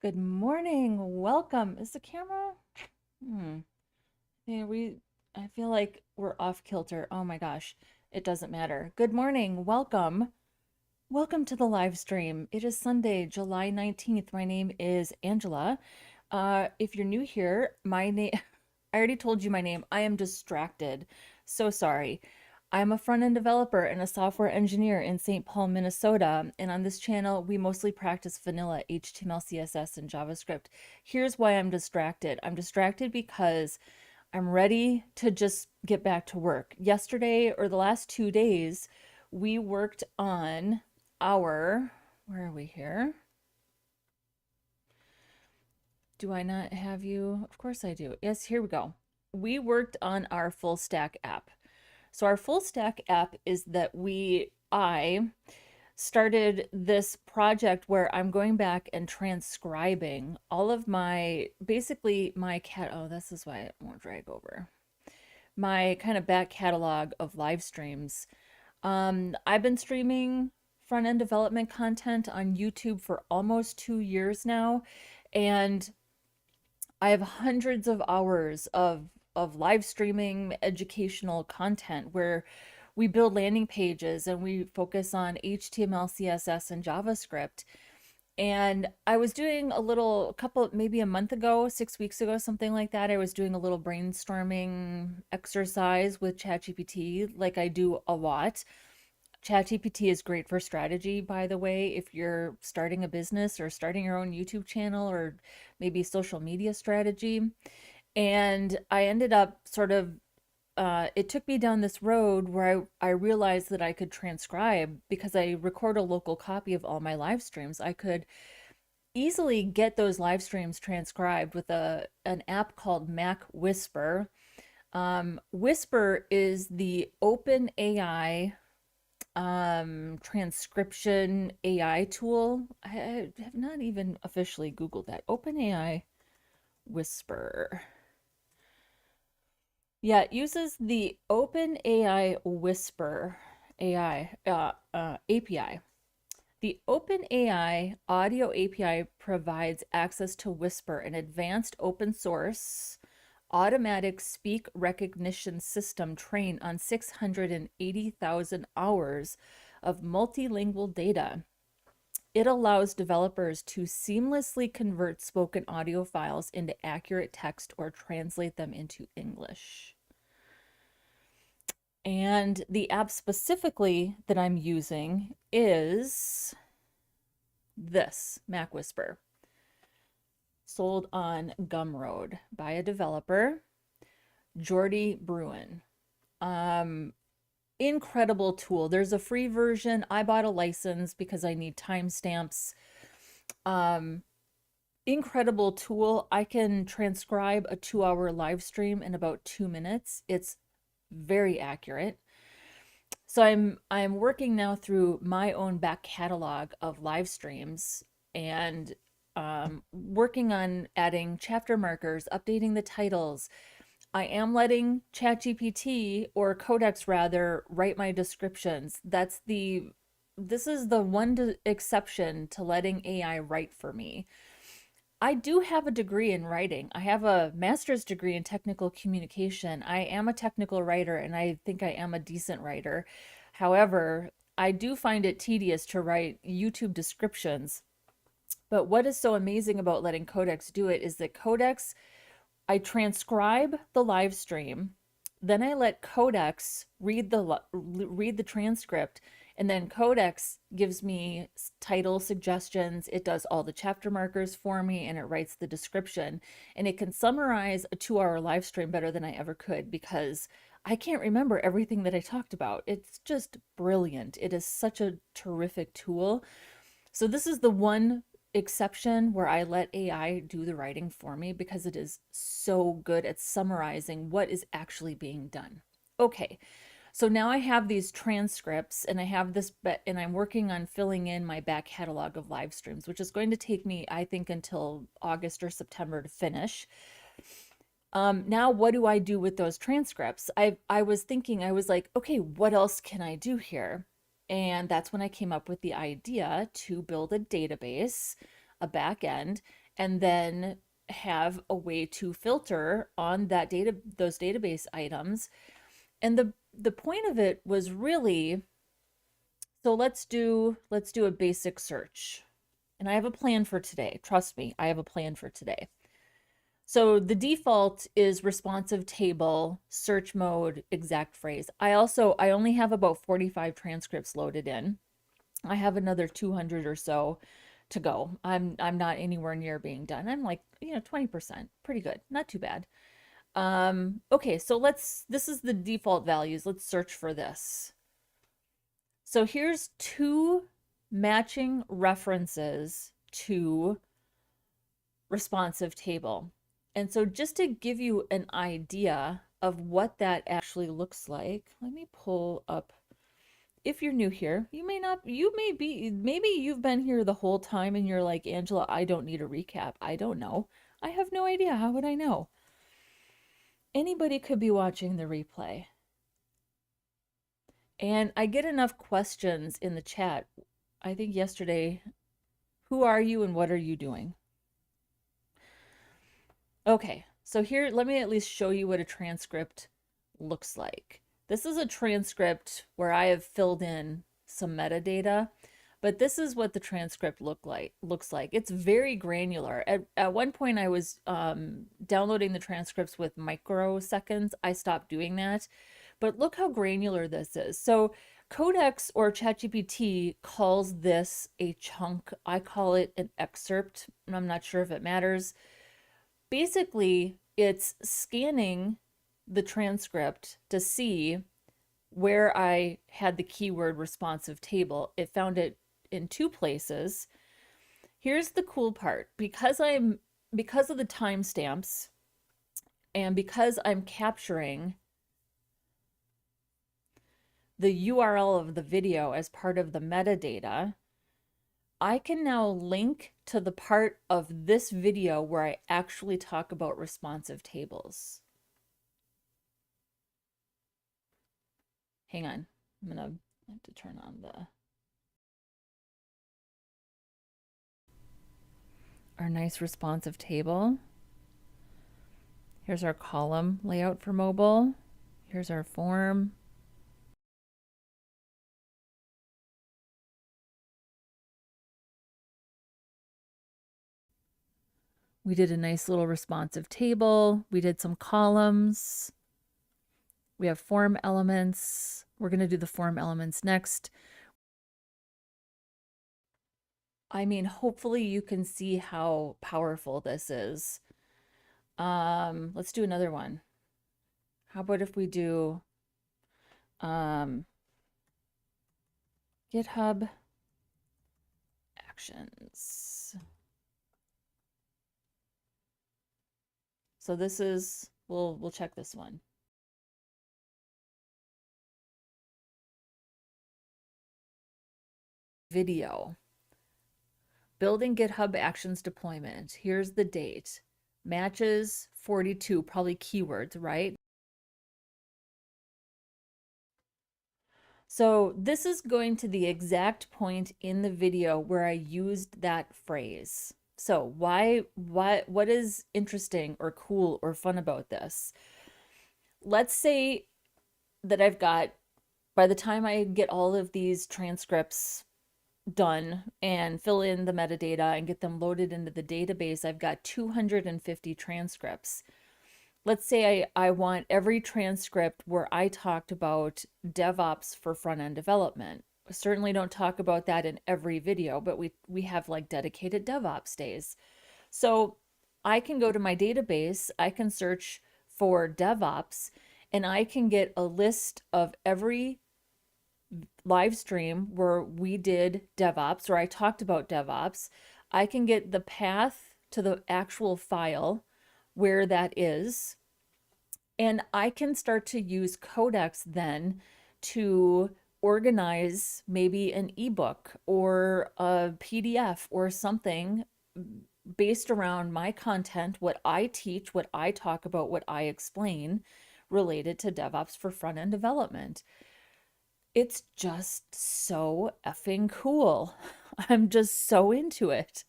Good morning. Welcome. Is the camera? Hmm. Yeah, I feel like we're off kilter. Oh my gosh. It doesn't matter. Good morning. Welcome. Welcome to the live stream. It is Sunday, July 19th. My name is Angela. If you're new here, my name, I already told you my name. I am distracted. So sorry. I'm a front-end developer and a software engineer in St. Paul, Minnesota, and on this channel, we mostly practice vanilla HTML, CSS, and JavaScript. Here's why I'm distracted. I'm distracted because I'm ready to just get back to work. Yesterday, or the last 2 days, we worked on where are we here? Do I not have you? Of course I do. Yes, here we go. We worked on our full stack app. So our full stack app is that I started this project where I'm going back and transcribing all of basically my oh, this is why it won't drag over. My kind of back catalog of live streams. I've been streaming front-end development content on YouTube for almost 2 years now, and I have hundreds of hours of live streaming educational content where we build landing pages and we focus on HTML, CSS, and JavaScript. And I was doing maybe a month ago, 6 weeks ago, something like that. I was doing a little brainstorming exercise with ChatGPT, like I do a lot. ChatGPT is great for strategy, by the way, if you're starting a business or starting your own YouTube channel or maybe social media strategy. And I ended up it took me down this road where I realized that I could transcribe because I record a local copy of all my live streams. I could easily get those live streams transcribed with an app called Mac Whisper. Whisper is the open AI transcription AI tool. I have not even officially Googled that. OpenAI Whisper. Yeah, it uses the OpenAI Whisper AI API. The OpenAI audio API provides access to Whisper, an advanced open source automatic speak recognition system trained on 680,000 hours of multilingual data. It allows developers to seamlessly convert spoken audio files into accurate text or translate them into English. And the app specifically that I'm using is this Mac Whisper, sold on Gumroad by a developer, Jordy Bruin. Incredible tool. There's a free version. I bought a license because I need timestamps. Incredible tool. I can transcribe a 2-hour live stream in about 2 minutes. It's very accurate. So I'm working now through my own back catalog of live streams and working on adding chapter markers, updating the titles. I am letting ChatGPT or Codex rather write my descriptions. This is the one exception to letting AI write for me. I do have a degree in writing. I have a master's degree in technical communication. I am a technical writer and I think I am a decent writer. However, I do find it tedious to write YouTube descriptions. But what is so amazing about letting Codex do it is that I transcribe the live stream, then I let Codex read the transcript, and then Codex gives me title suggestions. It does all the chapter markers for me, and it writes the description. And it can summarize a 2-hour live stream better than I ever could because I can't remember everything that I talked about. It's just brilliant. It is such a terrific tool. So this is the one exception where I let AI do the writing for me because it is so good at summarizing what is actually being done. Okay, so now I have these transcripts and I have this, and I'm working on filling in my back catalog of live streams, which is going to take me, I think, until August or September to finish. Now what do I do with those transcripts? I was thinking, I was like, okay, what else can I do here? And that's when I came up with the idea to build a database, a back end, and then have a way to filter on those database items. And the point of it was really, so let's do a basic search. And I have a plan for today. Trust me, I have a plan for today. So the default is responsive table, search mode, exact phrase. I only have about 45 transcripts loaded in. I have another 200 or so to go. I'm not anywhere near being done. I'm like, 20%. Pretty good. Not too bad. Okay, so this is the default values. Let's search for this. So here's two matching references to responsive table. And so just to give you an idea of what that actually looks like, let me pull up. If you're new here, maybe you've been here the whole time and you're like, Angela, I don't need a recap. I don't know. I have no idea. How would I know? Anybody could be watching the replay. And I get enough questions in the chat. I think yesterday, who are you and what are you doing? Okay, so here, let me at least show you what a transcript looks like. This is a transcript where I have filled in some metadata, but this is what the transcript looks like. It's very granular. At one point, I was downloading the transcripts with microseconds. I stopped doing that, but look how granular this is. So Codex or ChatGPT calls this a chunk. I call it an excerpt, and I'm not sure if it matters. Basically, it's scanning the transcript to see where I had the keyword responsive table. It found it in two places. Here's the cool part. Because of the timestamps and because I'm capturing the URL of the video as part of the metadata, I can now link to the part of this video where I actually talk about responsive tables. Hang on, I'm gonna have to turn on our nice responsive table. Here's our column layout for mobile. Here's our form. We did a nice little responsive table. We did some columns. We have form elements. We're going to do the form elements next. I mean, hopefully you can see how powerful this is. Let's do another one. How about if we do GitHub Actions. So this is, we'll check this one. Video. Building GitHub Actions deployment. Here's the date. Matches 42, probably keywords, right? So this is going to the exact point in the video where I used that phrase. So what is interesting or cool or fun about this? Let's say that I've got, by the time I get all of these transcripts done and fill in the metadata and get them loaded into the database, I've got 250 transcripts. Let's say I want every transcript where I talked about DevOps for front-end development. I certainly don't talk about that in every video, but we have like dedicated DevOps days. So I can go to my database, I can search for DevOps, and I can get a list of every live stream where we did DevOps or I talked about DevOps. I can get the path to the actual file where that is, and I can start to use Codex then to organize maybe an ebook or a PDF or something based around my content, what I teach, what I talk about, what I explain related to DevOps for front-end development. It's just so effing cool. I'm just so into it.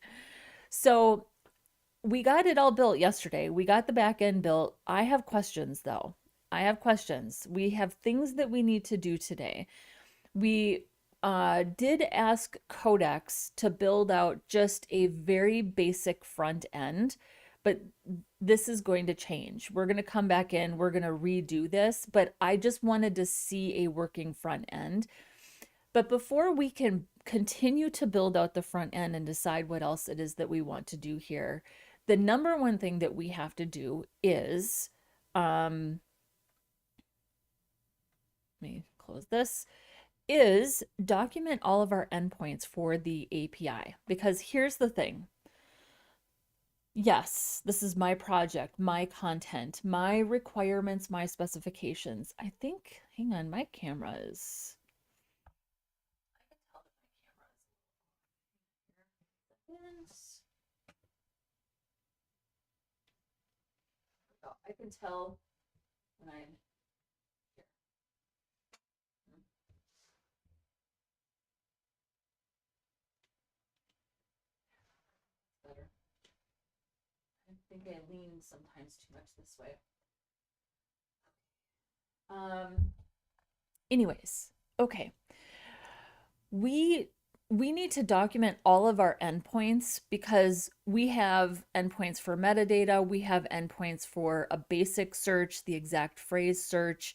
So we got it all built yesterday. We got the back end built. I have questions though. I have questions. We have things that we need to do today. We did ask Codex to build out just a very basic front end, but this is going to change. We're going to come back in, we're going to redo this, but I just wanted to see a working front end. But before we can continue to build out the front end and decide what else it is that we want to do here, the number one thing that we have to do is, let me close this, is document all of our endpoints for the API. Because here's the thing. Yes, this is my project, my content, my requirements, my specifications. I think, hang on, my camera is, I can tell when I'm here. Better. I think I lean sometimes too much this way. Um, anyways, okay. We need to document all of our endpoints because we have endpoints for metadata, we have endpoints for a basic search, the exact phrase search,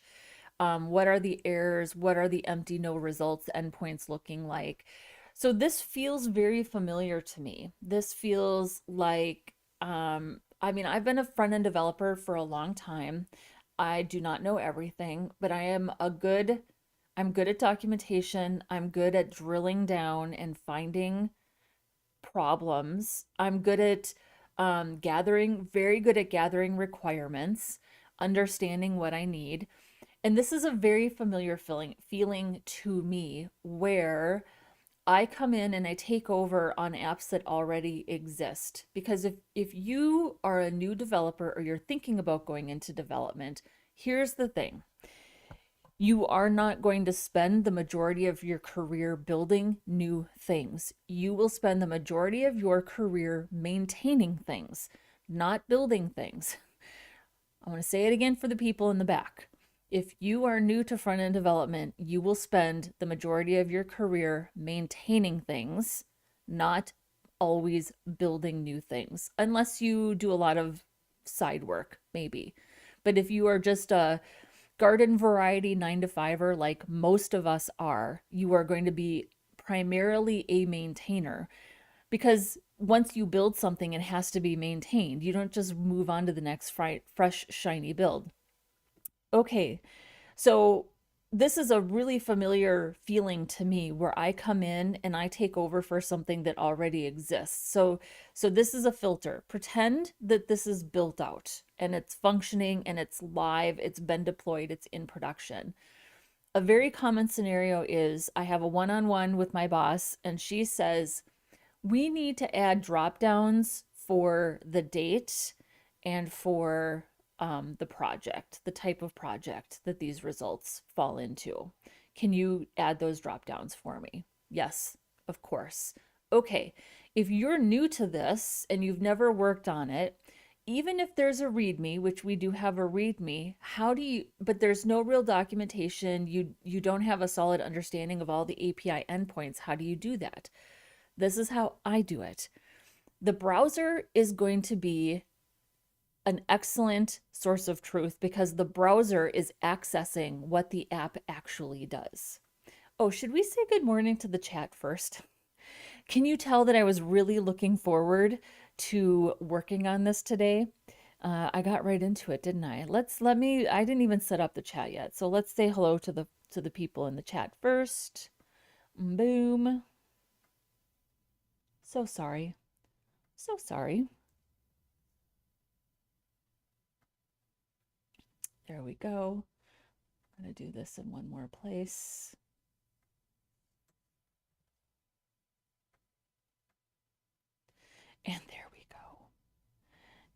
what are the errors, what are the empty no results endpoints looking like. So this feels very familiar to me. This feels like, I mean, I've been a front-end developer for a long time. I do not know everything, but I'm good at documentation. I'm good at drilling down and finding problems. I'm good at very good at gathering requirements, understanding what I need. And this is a very familiar feeling to me where I come in and I take over on apps that already exist. Because if you are a new developer or you're thinking about going into development, here's the thing. You are not going to spend the majority of your career building new things. You will spend the majority of your career maintaining things, not building things. I want to say it again for the people in the back. If you are new to front-end development, you will spend the majority of your career maintaining things, not always building new things, unless you do a lot of side work, maybe. But if you are just a garden variety 9 to 5er, like most of us are, you are going to be primarily a maintainer because once you build something, it has to be maintained. You don't just move on to the next fresh, shiny build. Okay, so this is a really familiar feeling to me where I come in and I take over for something that already exists. So this is a filter. Pretend that this is built out and it's functioning and it's live, it's been deployed, it's in production. A very common scenario is I have a one-on-one with my boss and she says, we need to add drop downs for the date and for the project, the type of project that these results fall into. Can you add those drop downs for me? Yes, of course. Okay, if you're new to this and you've never worked on it, even if there's a README, which we do have a README, but there's no real documentation, you don't have a solid understanding of all the API endpoints, how do you do that? This is how I do it. The browser is going to be an excellent source of truth because the browser is accessing what the app actually does. Oh, should we say good morning to the chat first? Can you tell that I was really looking forward to working on this today? I got right into it, didn't I? I didn't even set up the chat yet. So let's say hello to the people in the chat first. Boom. So sorry. So sorry. There we go. I'm going to do this in one more place. And there we go.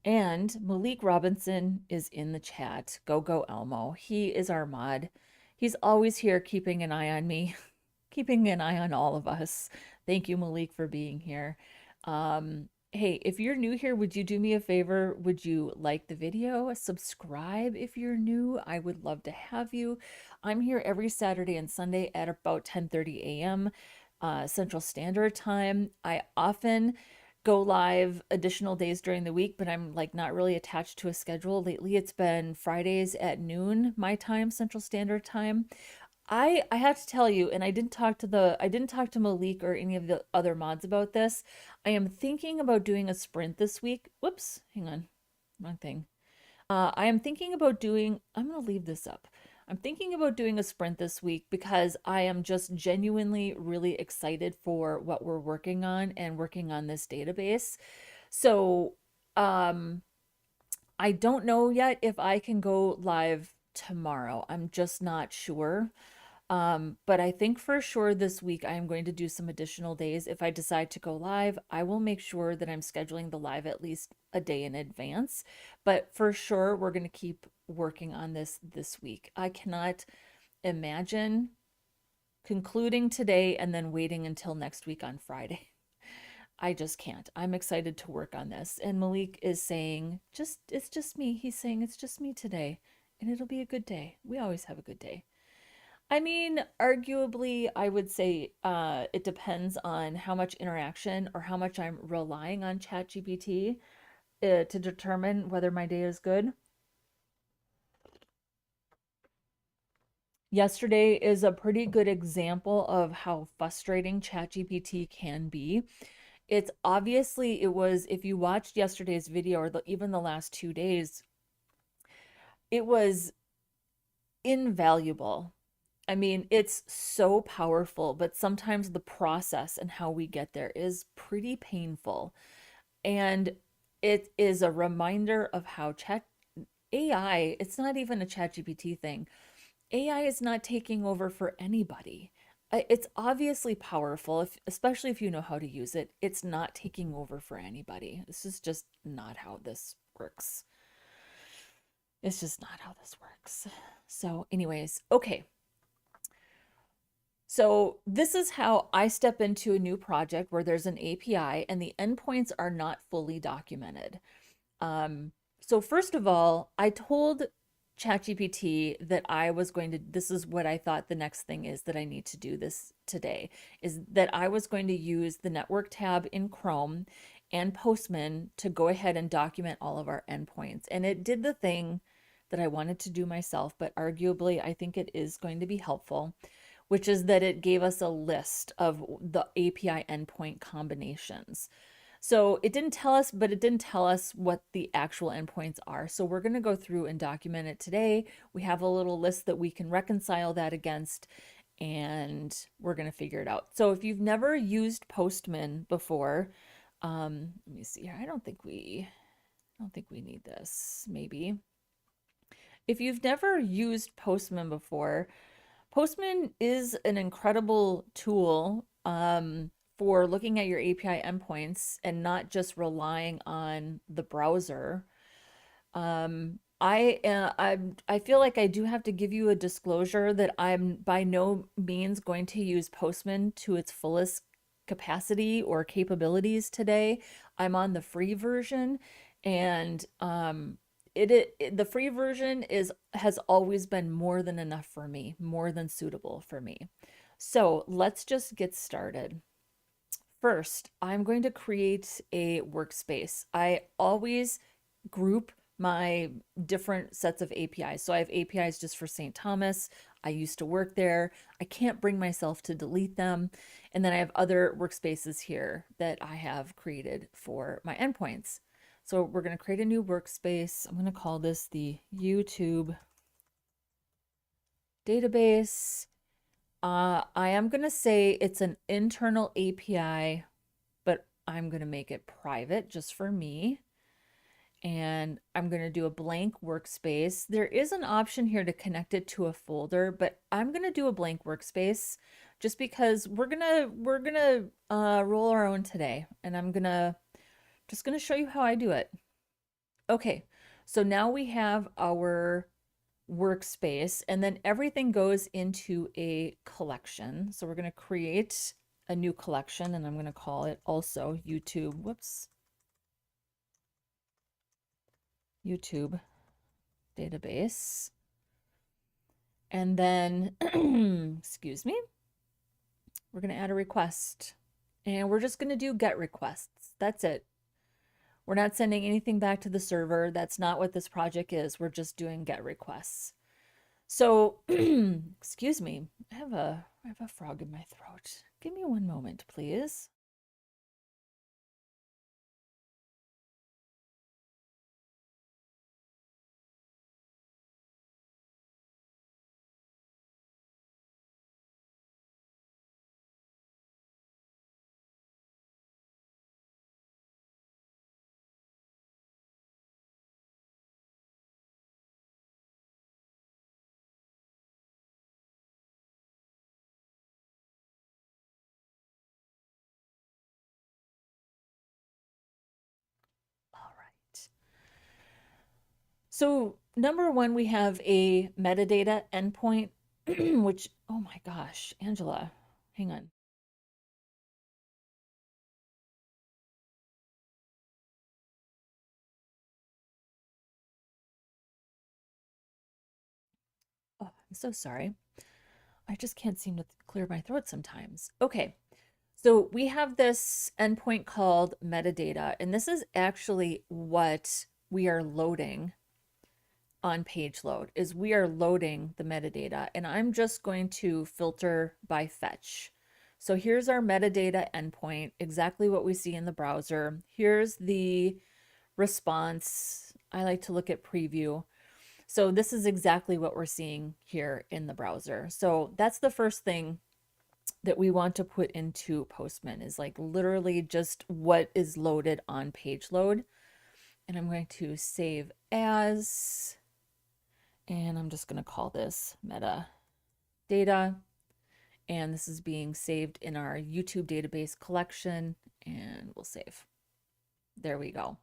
And Malik Robinson is in the chat. Go Elmo. He is our mod. He's always here keeping an eye on me, keeping an eye on all of us. Thank you, Malik, for being here. Hey, if you're new here, would you do me a favor? Would you like the video? Subscribe if you're new. I would love to have you. I'm here every Saturday and Sunday at about 10:30 a.m. Central Standard Time. I often go live additional days during the week, but I'm like not really attached to a schedule. Lately, it's been Fridays at noon, my time, Central Standard Time. I have to tell you, and I didn't talk to Malik or any of the other mods about this. I am thinking about doing a sprint this week. Whoops, hang on, wrong thing. I am thinking about doing, I'm gonna leave this up. I'm thinking about doing a sprint this week because I am just genuinely really excited for what we're working on and working on this database. So, um, I don't know yet if I can go live tomorrow. I'm just not sure. But I think for sure this week I am going to do some additional days. If I decide to go live, I will make sure that I'm scheduling the live at least a day in advance. But for sure, we're going to keep working on this week. I cannot imagine concluding today and then waiting until next week on Friday. I just can't. I'm excited to work on this. And Malik is saying, it's just me. He's saying it's just me today, and it'll be a good day. We always have a good day. I mean, arguably, I would say it depends on how much interaction or how much I'm relying on ChatGPT to determine whether my day is good. Yesterday is a pretty good example of how frustrating ChatGPT can be. It's obviously, it was, if you watched yesterday's video or even the last 2 days, it was invaluable. I mean, it's so powerful, but sometimes the process and how we get there is pretty painful. And it is a reminder of how chat AI, it's not even a ChatGPT thing. AI is not taking over for anybody. It's obviously powerful, especially if you know how to use it. It's not taking over for anybody. This is just not how this works. It's just not how this works. So, anyways, okay. So this is how I step into a new project where there's an API and the endpoints are not fully documented. So first of all, I told ChatGPT that I was going to, this is what I thought the next thing is that I need to do this today, is that I was going to use the network tab in Chrome and Postman to go ahead and document all of our endpoints. And it did the thing that I wanted to do myself, but arguably I think it is going to be helpful, which is that it gave us a list of the API endpoint combinations. So it didn't tell us, but it didn't tell us what the actual endpoints are. So we're going to go through and document it today. We have a little list that we can reconcile that against, and we're going to figure it out. So if you've never used Postman before, let me see here. I don't think we need this, maybe. If you've never used Postman before, Postman is an incredible tool for looking at your API endpoints and not just relying on the browser. I feel like I do have to give you a disclosure that I'm by no means going to use Postman to its fullest capacity or capabilities today. I'm on the free version, and the free version has always been more than enough for me, more than suitable for me. So let's just get started. First, I'm going to create a workspace. I always group my different sets of APIs. So I have APIs just for St. Thomas. I used to work there. I can't bring myself to delete them. And then I have other workspaces here that I have created for my endpoints. So we're going to create a new workspace. I'm going to call this the YouTube database. I am going to say it's an internal API, but I'm going to make it private just for me. And I'm going to do a blank workspace. There is an option here to connect it to a folder, but I'm going to do a blank workspace just because we're going to roll our own today, and I'm just going to show you how I do it. Okay. So now we have our workspace, and then everything goes into a collection. So we're going to create a new collection, and I'm going to call it also YouTube. Whoops. YouTube database. And then, excuse me, we're going to add a request. And we're just going to do get requests. That's it. We're not sending anything back to the server. That's not what this project is. We're just doing get requests. So, excuse me, I have a frog in my throat. Give me one moment, please. All right. So, number one, we have a metadata endpoint, which, oh my gosh, Angela, hang on. Oh, I'm so sorry. I just can't seem to clear my throat sometimes. Okay. So we have this endpoint called metadata, and this is actually what we are loading on page load is we are loading the metadata, and I'm just going to filter by fetch. So here's our metadata endpoint, exactly what we see in the browser. Here's the response. I like to look at preview. So this is exactly what we're seeing here in the browser. So that's the first thing that we want to put into Postman is like literally just what is loaded on page load. And I'm going to save as, and I'm just going to call this metadata. And this is being saved in our YouTube database collection, and we'll save. There we go.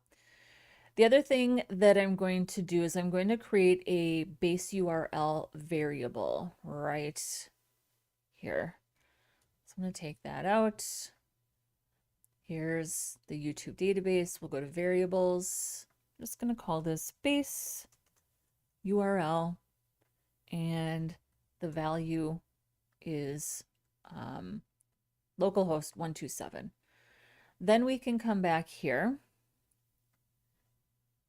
The other thing that I'm going to do is I'm going to create a base URL variable right here. So I'm going to take that out. Here's the YouTube database. We'll go to variables. I'm just going to call this base URL, and the value is localhost 127. Then we can come back here,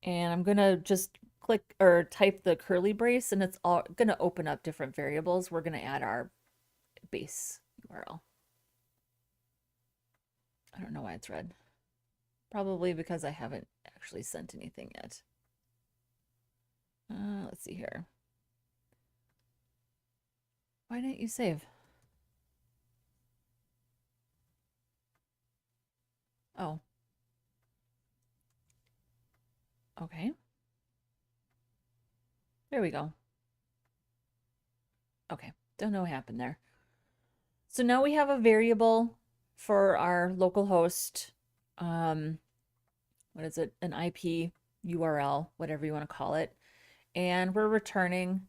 and I'm going to just click or type the curly brace, and it's all going to open up different variables. We're going to add our base URL. I don't know why it's red. Probably because I haven't actually sent anything yet. Let's see here. Why didn't you save? Oh. Okay. There we go. Okay. Don't know what happened there. So now we have a variable for our local host. What is it? An IP URL, whatever you want to call it. And we're returning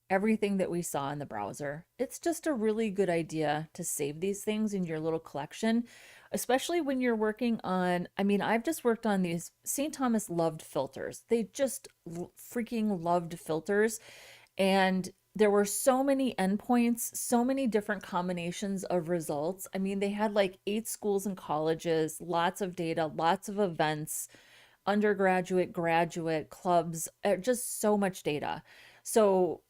everything that we saw in the browser. It's just a really good idea to save these things in your little collection, especially when you're working on, I mean, I've just worked on these. St. Thomas loved filters. They just freaking loved filters. And there were so many endpoints, so many different combinations of results. I mean, they had like 8 schools and colleges, lots of data, lots of events, undergraduate, graduate, clubs, just so much data. So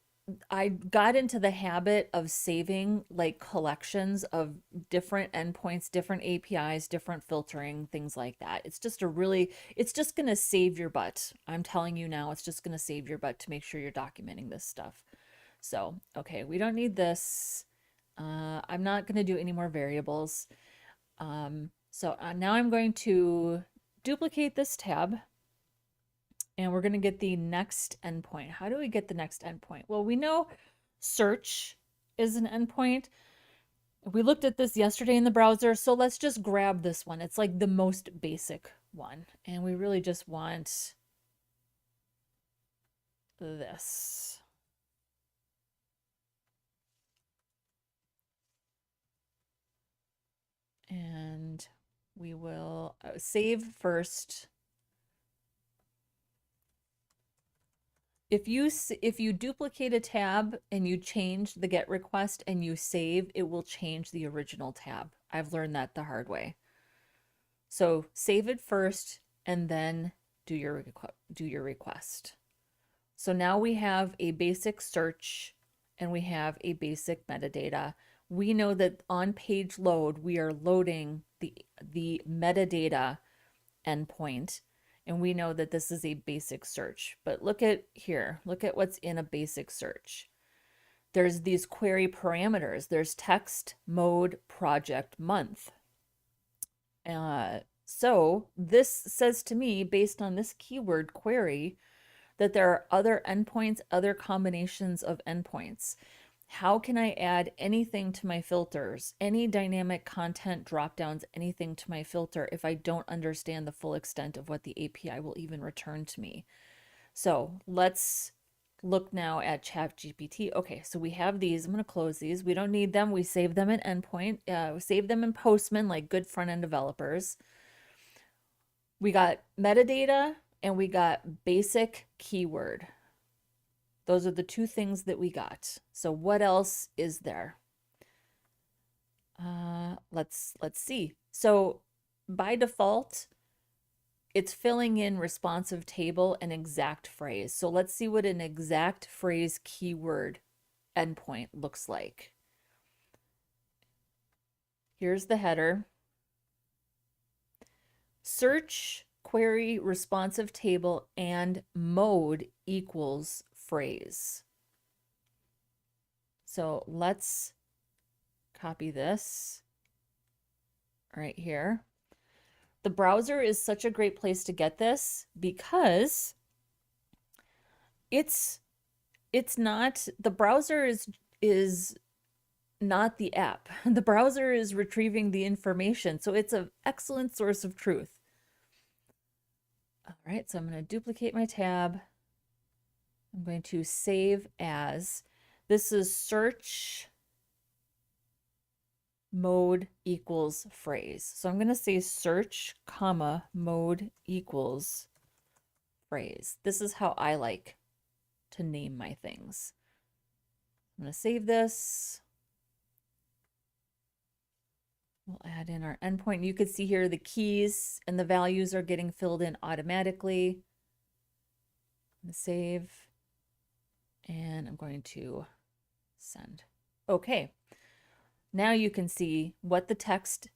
I got into the habit of saving like collections of different endpoints, different APIs, different filtering, things like that. It's just a really, it's just going to save your butt. I'm telling you now, it's just going to save your butt to make sure you're documenting this stuff. So, okay, we don't need this. I'm not going to do any more variables. So now I'm going to duplicate this tab, and we're going to get the next endpoint. How do we get the next endpoint? Well, we know search is an endpoint. We looked at this yesterday in the browser, so let's just grab this one. It's like the most basic one, and we really just want this. And we will save first. If you duplicate a tab and you change the get request and you save, it will change the original tab. I've learned that the hard way. So save it first and then do your request. So now we have a basic search and we have a basic metadata. We know that on page load, we are loading the metadata endpoint, and we know that this is a basic search. But look at here, look at what's in a basic search. There's these query parameters. There's text, mode, project, month. So this says to me, based on this keyword query, that there are other endpoints, other combinations of endpoints. How can I add anything to my filters, any dynamic content dropdowns, anything to my filter if I don't understand the full extent of what the API will even return to me? So let's look now at ChatGPT. Okay, so we have these. I'm going to close these. We don't need them. We save them in endpoint. We save them in Postman like good front-end developers. We got metadata and we got basic keyword. Those are the two things that we got. So what else is there? Let's see. So by default, it's filling in responsive table and exact phrase. So let's see what an exact phrase keyword endpoint looks like. Here's the header. Search, query, responsive table, and mode equals phrase. So let's copy this right here. The browser is such a great place to get this because it's not, the browser is not the app. The browser is retrieving the information. So it's an excellent source of truth. All right, so I'm going to duplicate my tab. I'm going to save as. This is search mode equals phrase. So I'm going to say search, comma, mode equals phrase. This is how I like to name my things. I'm going to save this. We'll add in our endpoint. You can see here the keys and the values are getting filled in automatically. I'm going to save. And I'm going to send. Okay. Now you can see what the text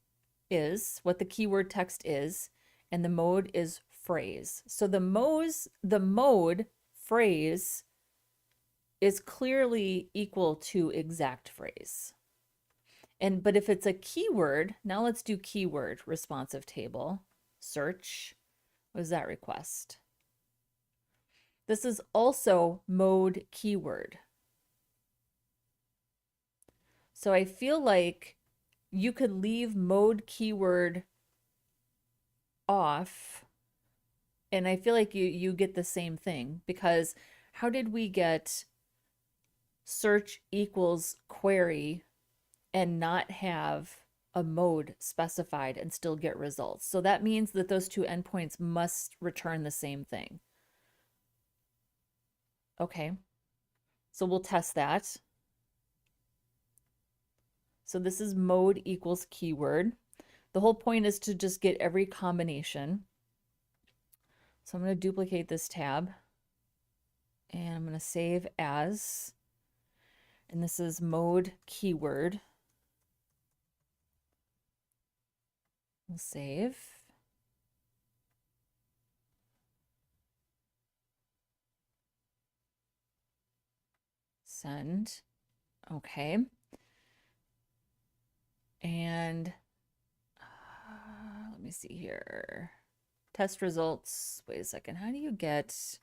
is, what the keyword text is, and the mode is phrase. So the mode phrase is clearly equal to exact phrase. But if it's a keyword, now let's do keyword responsive table, search. What is that request? This is also mode keyword. So I feel like you could leave mode keyword off, and I feel like you get the same thing, because how did we get search equals query and not have a mode specified and still get results? So that means that those two endpoints must return the same thing. Okay, so we'll test that. So this is mode equals keyword. The whole point is to just get every combination. So I'm going to duplicate this tab and I'm going to save as, and this is mode keyword. We'll save. Send. Okay. And let me see here. Test results. Wait a second. How do you get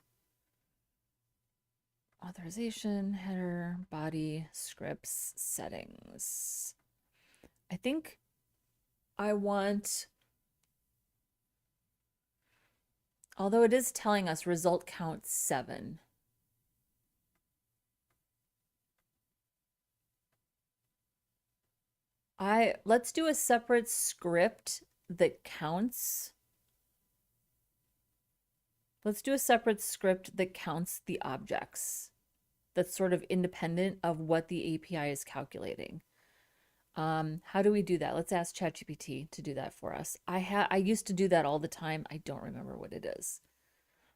authorization, header, body, scripts, settings? I think I want, although it is telling us result count 7. Let's do a separate script that counts. Let's do a separate script that counts the objects. That's sort of independent of what the API is calculating. How do we do that? Let's ask ChatGPT to do that for us. I used to do that all the time. I don't remember what it is.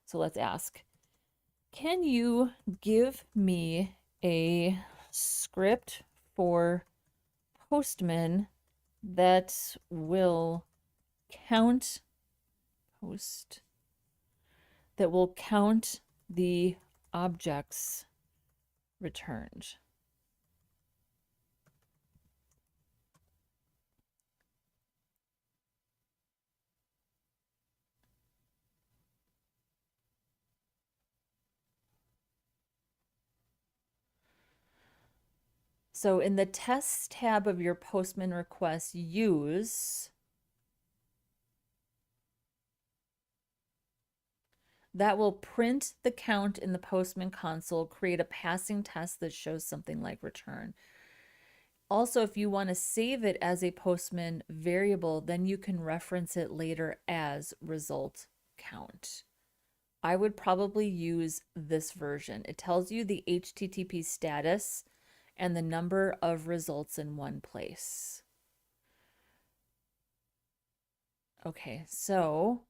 So let's ask, can you give me a script for Postman that will count the objects returned? So in the tests tab of your Postman request, use that will print the count in the Postman console, create a passing test that shows something like return. Also, if you want to save it as a Postman variable, then you can reference it later as result count. I would probably use this version. It tells you the HTTP status and the number of results in one place. Okay, so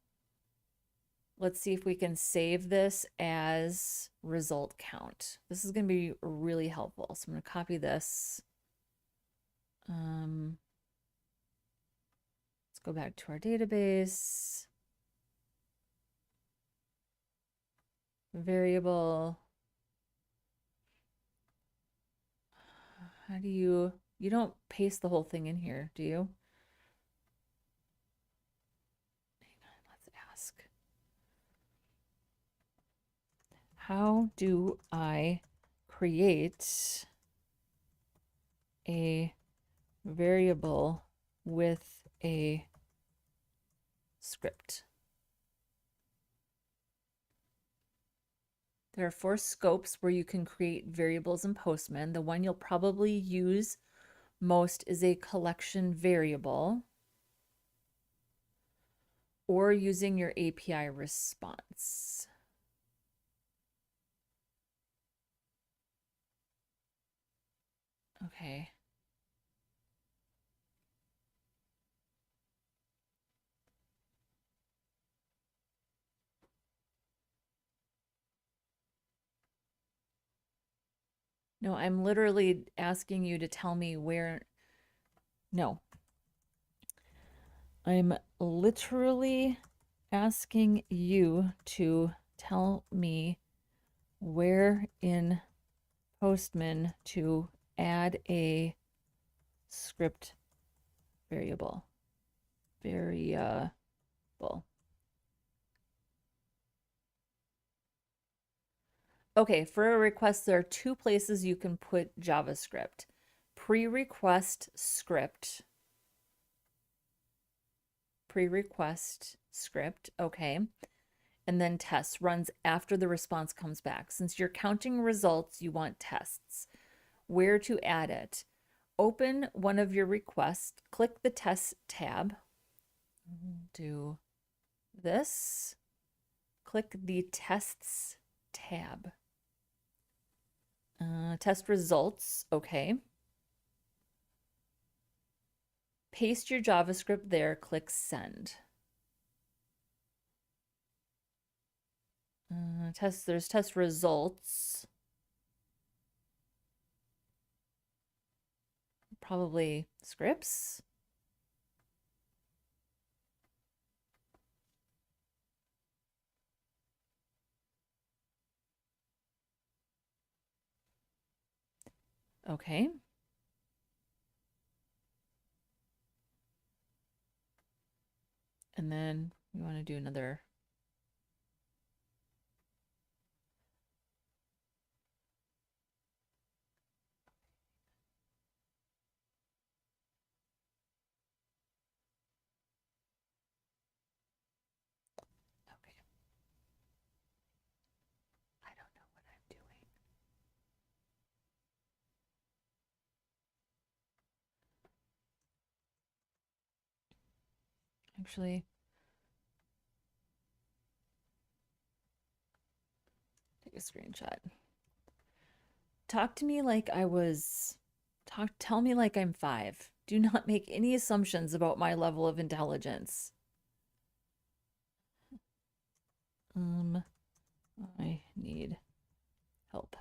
let's see if we can save this as result count. This is going to be really helpful. So I'm going to copy this. Let's go back to our database. Variable. How do you don't paste the whole thing in here, do you? Hang on, let's ask. How do I create a variable with a script? There are 4 scopes where you can create variables in Postman. The one you'll probably use most is a collection variable or using your API response. Okay. No, I'm literally asking you to tell me where. No. I'm literally asking you to tell me where in Postman to add a script variable. Okay, for a request, there are 2 places you can put JavaScript. Pre-request script, okay. And then test runs after the response comes back. Since you're counting results, you want tests. Where to add it? Open one of your requests, click the test tab, do this, click the tests tab. Test results, okay. Paste your JavaScript there, click send. There's test results. Probably scripts. Okay. And then we want to do another. Okay. I don't know what I'm doing. Actually, screenshot. Talk to me like I was, tell me like I'm 5. Do not make any assumptions about my level of intelligence. I need help.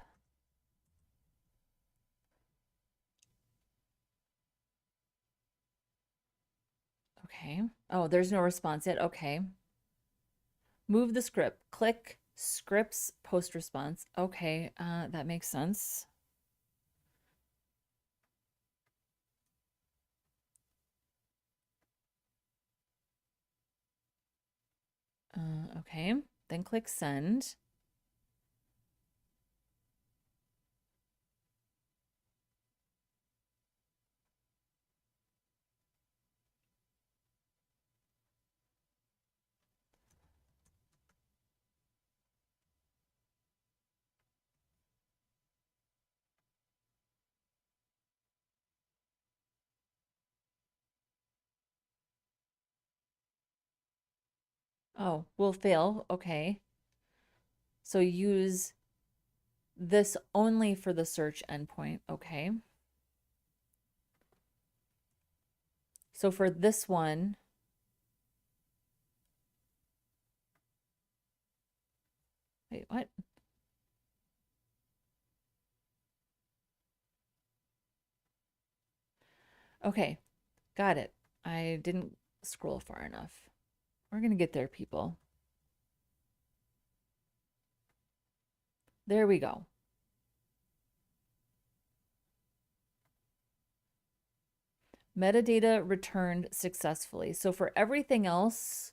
Okay. Oh, there's no response yet. Okay. Move the script. Click scripts post response. Okay, that makes sense. Okay, then click send. Oh, will fail. Okay. So use this only for the search endpoint. Okay. So for this one, wait, what? Okay, got it. I didn't scroll far enough. We're gonna get there, people. There we go. Metadata returned successfully. So for everything else,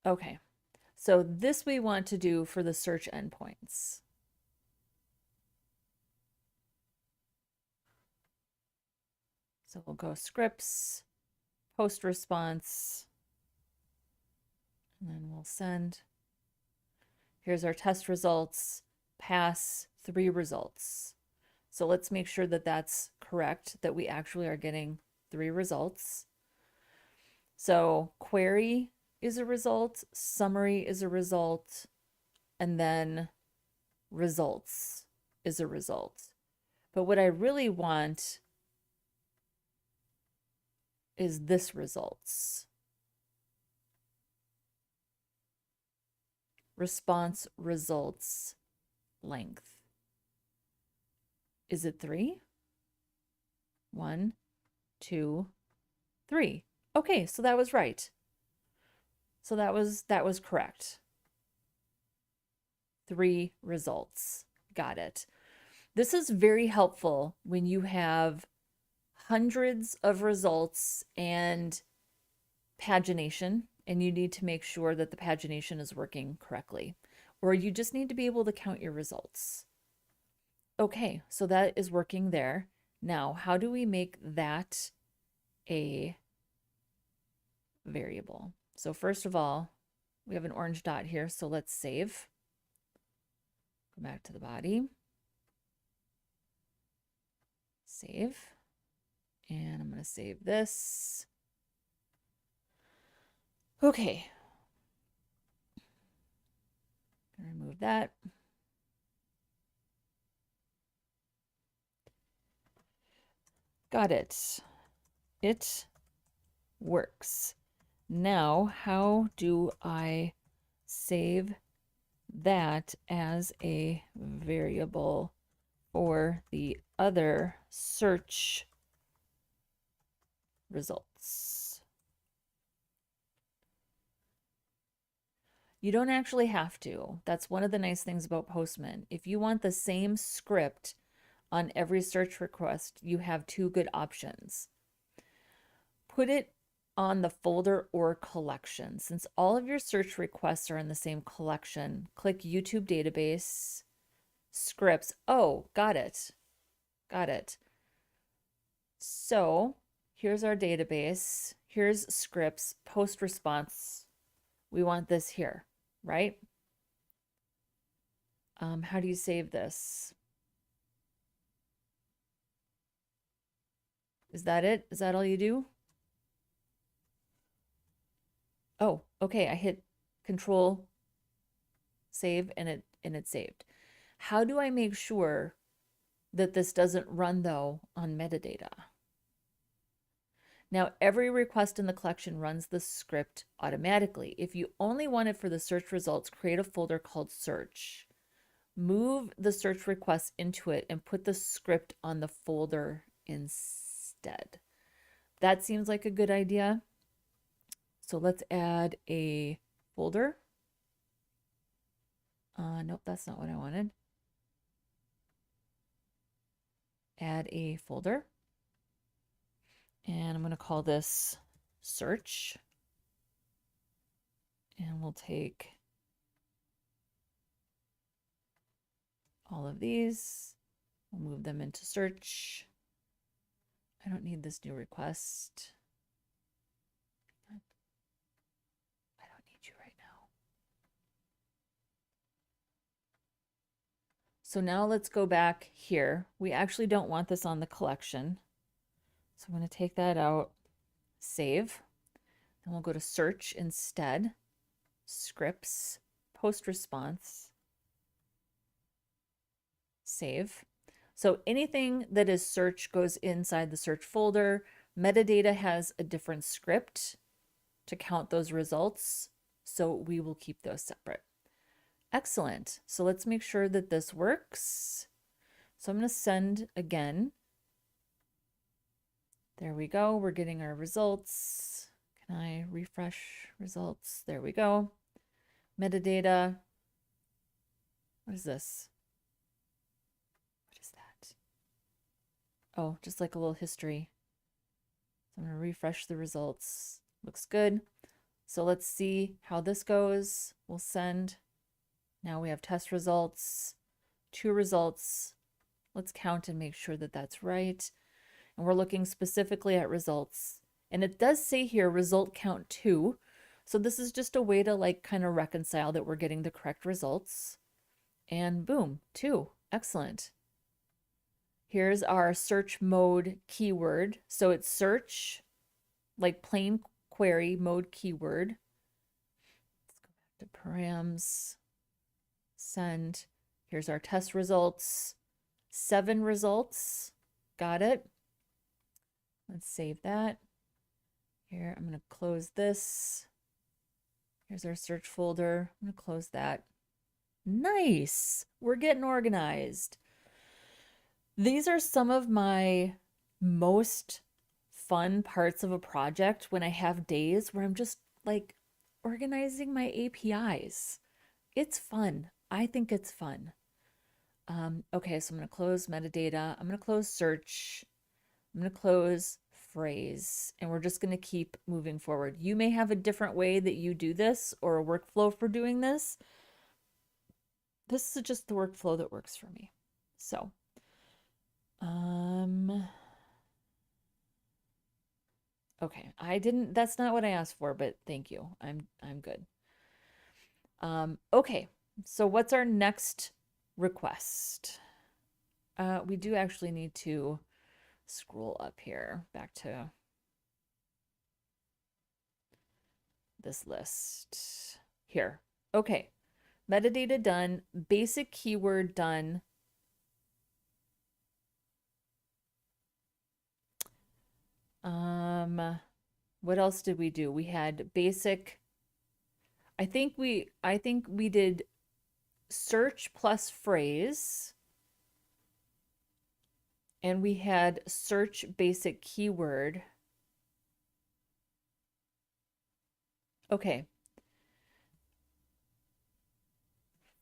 okay. So this we want to do for the search endpoints. So we'll go scripts, post response, and then we'll send. Here's our test results, pass 3 results. So let's make sure that that's correct, that we actually are getting 3 results. So query is a result, summary is a result, and then results is a result. But what I really want is this results. Response results length. Is it 3? 1, 2, 3. Okay, so that was right. So that was correct. 3 results. Got it. This is very helpful when you have hundreds of results and pagination, and you need to make sure that the pagination is working correctly, or you just need to be able to count your results. Okay, so that is working there. Now, how do we make that a variable? So first of all, we have an orange dot here, so let's save. Go back to the body. Save. And I'm going to save this. Okay. Remove that. Got it. It works. Now, how do I save that as a variable for the other search results? You don't actually have to. That's one of the nice things about Postman. If you want the same script on every search request, you have 2 good options. Put it on the folder or collection. Since all of your search requests are in the same collection, click YouTube database, scripts. Oh, got it. Got it. So here's our database. Here's scripts, post response. We want this here, right? How do you save this? Is that it? Is that all you do? Oh, okay, I hit Control save and it saved. How do I make sure that this doesn't run though on metadata? Now, every request in the collection runs the script automatically. If you only want it for the search results, create a folder called search. Move the search request into it and put the script on the folder instead. That seems like a good idea. So let's add a folder. Nope, that's not what I wanted. Add a folder. And I'm going to call this search. And we'll take all of these. We'll move them into search. I don't need this new request. I don't need you right now. So now let's go back here. We actually don't want this on the collection. So I'm going to take that out, save. Then we'll go to search instead, scripts, post response, save. So anything that is search goes inside the search folder. Metadata has a different script to count those results, so we will keep those separate. Excellent. So let's make sure that this works. So I'm going to send again. There we go. We're getting our results. Can I refresh results? There we go. Metadata. What is this? What is that? Oh, just like a little history. So I'm going to refresh the results. Looks good. So let's see how this goes. We'll send. Now we have test results, 2 results. Let's count and make sure that that's right. And we're looking specifically at results. And it does say here result count 2. So this is just a way to like kind of reconcile that we're getting the correct results. And boom, 2. Excellent. Here's our search mode keyword. So it's search, like plain query mode keyword. Let's go back to params. Send. Here's our test results. 7 results. Got it. Let's save that. Here, I'm going to close this. Here's our search folder. I'm going to close that. Nice. We're getting organized. These are some of my most fun parts of a project when I have days where I'm just like organizing my APIs. It's fun. I think it's fun. Okay, so I'm going to close metadata. I'm going to close search. I'm going to close phrase, and we're just going to keep moving forward. You may have a different way that you do this or a workflow for doing this. This is just the workflow that works for me. So, okay, that's not what I asked for, but thank you. I'm good. Okay, so what's our next request? We do actually need to scroll up here back to this list here. Okay, metadata done, basic keyword done. What else did we do? We had basic. I think we did search plus phrase. And we had search basic keyword. Okay.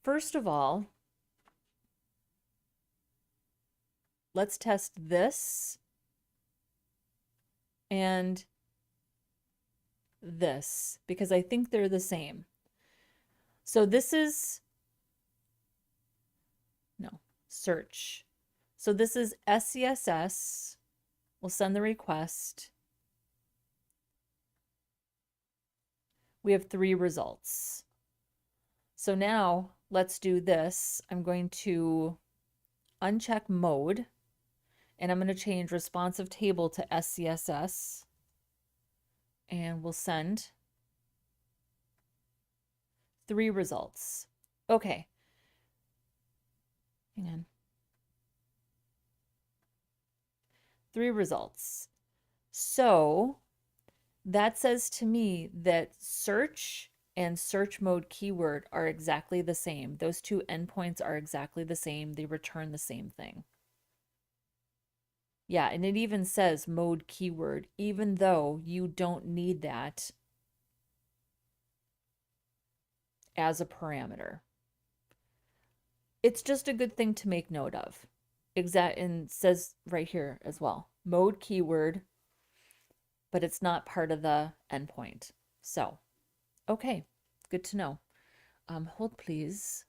First of all, let's test this and this because I think they're the same. So this is, no, search. So this is SCSS. We'll send the request. We have 3 results. So now let's do this. I'm going to uncheck mode, and I'm going to change responsive table to SCSS, and we'll send. 3 results. Okay. Hang on. 3 results. So that says to me that search and search mode keyword are exactly the same. Those two endpoints are exactly the same. They return the same thing. Yeah, and it even says mode keyword, even though you don't need that as a parameter. It's just a good thing to make note of. And says right here as well, mode keyword, but it's not part of the endpoint. So, okay, good to know. Hold please.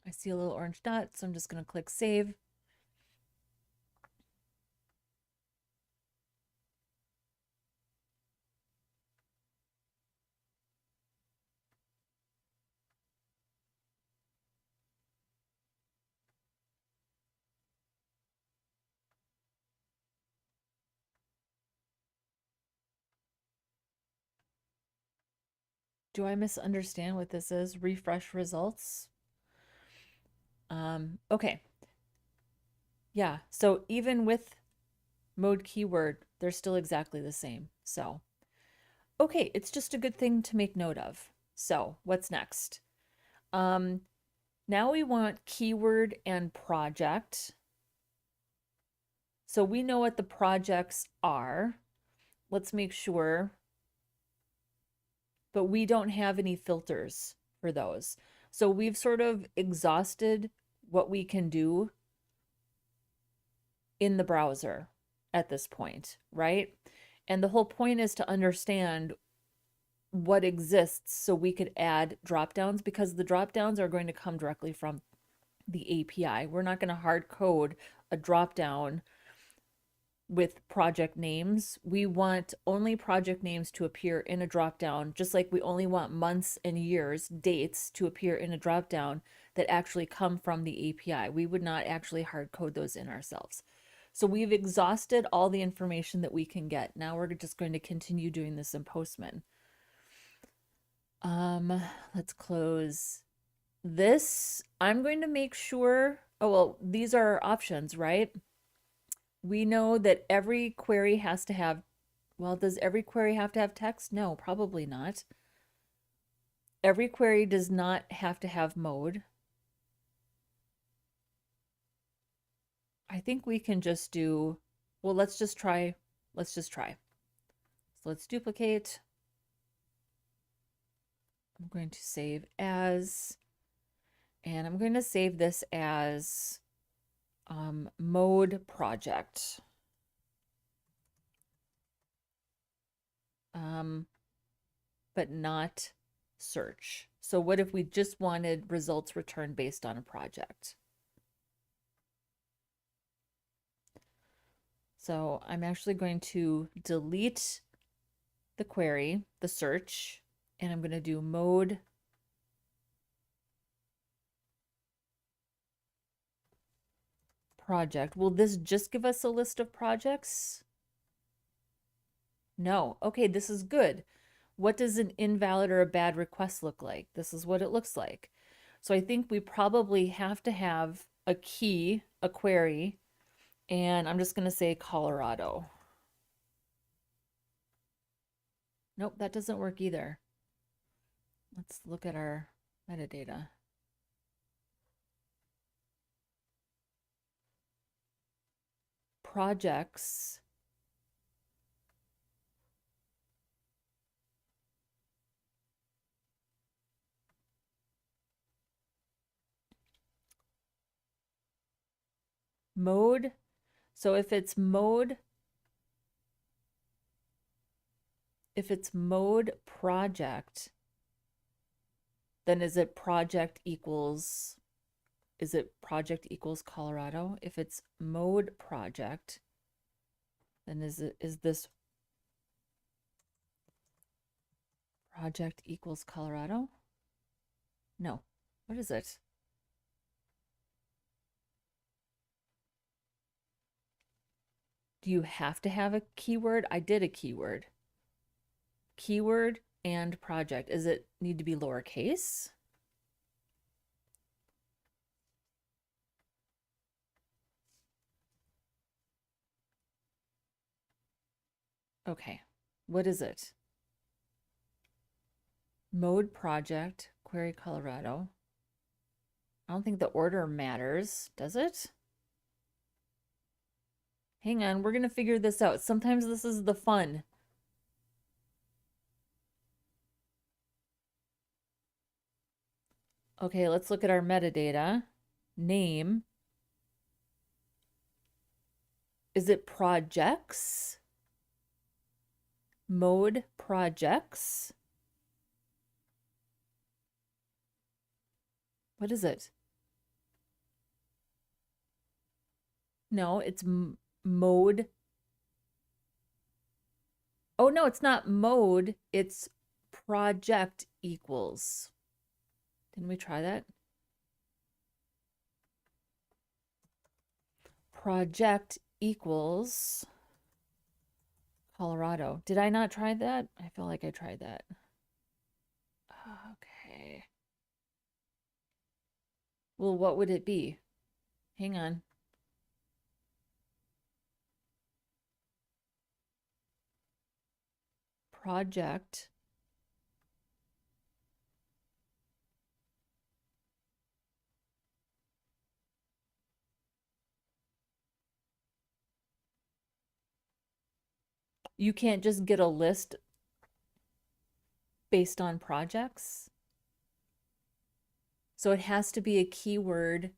I see a little orange dot, so I'm just going to click save. Do I misunderstand what this is? Refresh results. Okay. Yeah, so even with mode keyword, they're still exactly the same. So, okay, it's just a good thing to make note of. So, what's next? Now we want keyword and project. So we know what the projects are. Let's make sure, but we don't have any filters for those. So we've sort of exhausted what we can do in the browser at this point, right? And the whole point is to understand what exists so we could add drop downs, because the drop downs are going to come directly from the API. We're not going to hard code a drop down with project names. We want only project names to appear in a drop down, just like we only want months and years, dates to appear in a drop down that actually come from the API. We would not actually hard code those in ourselves. So we've exhausted all the information that we can get. Now we're just going to continue doing this in Postman. Let's close this. I'm going to make sure, oh, well, these are our options, right? We know that every query has to have, well, does every query have to have text? No, probably not. Every query does not have to have mode. I think we can just do, well, let's just try. So let's duplicate. I'm going to save as, and I'm going to save this as mode project. But not search. So what if we just wanted results returned based on a project? So I'm actually going to delete the query, the search, and I'm going to do mode project. Will this just give us a list of projects? No. Okay, this is good. What does an invalid or a bad request look like? This is what it looks like. So I think we probably have to have a key, a query, and I'm just going to say Colorado. Nope, that doesn't work either. Let's look at our metadata. Projects. Mode. So if it's mode if it's mode project, then is it project equals Colorado? If it's mode project, then is this project equals Colorado? No. What is it? Do you have to have a keyword? I did a keyword. Keyword and project. Does it need to be lowercase? Okay. What is it? Mode project, query Colorado. I don't think the order matters, does it? Hang on, we're going to figure this out. Sometimes this is the fun. Okay, let's look at our metadata. Name. Is it projects? Mode projects? What is it? No, it's mode. Oh, no, it's not mode. It's project equals. Didn't we try that? Project equals Colorado. Did I not try that? I feel like I tried that. Okay. Well, what would it be? Hang on. Project. You can't just get a list based on projects. So it has to be a keyword.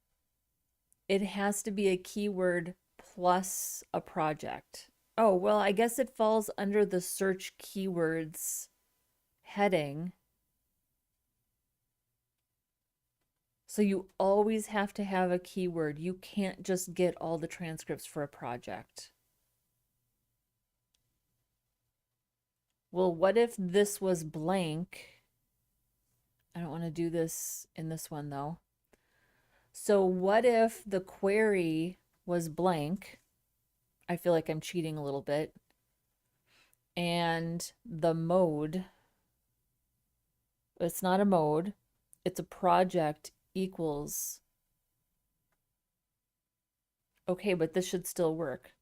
It has to be a keyword plus a project. Oh, well, I guess it falls under the search keywords heading. So you always have to have a keyword. You can't just get all the transcripts for a project. Well, what if this was blank? I don't want to do this in this one though. So what if the query was blank? I feel like I'm cheating a little bit. And the mode, it's not a mode, it's a project equals. Okay, but this should still work.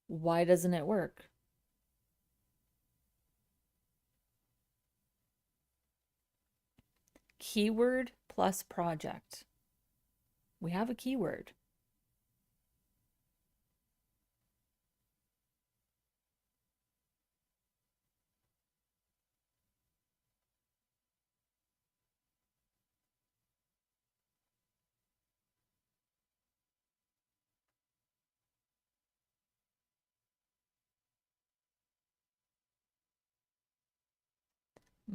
Why doesn't it work? Keyword plus project. We have a keyword.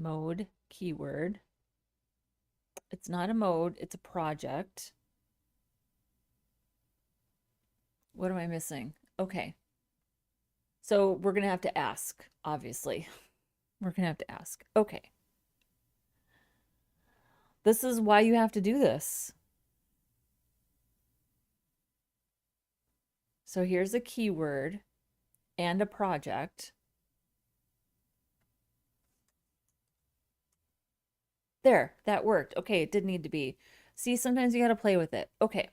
Mode, keyword. It's not a mode, it's a project. What am I missing? Okay. So we're going to have to ask, obviously. We're going to have to ask. Okay. This is why you have to do this. So here's a keyword and a project. There, that worked. Okay, it didn't need to be. See, sometimes you got to play with it. Okay.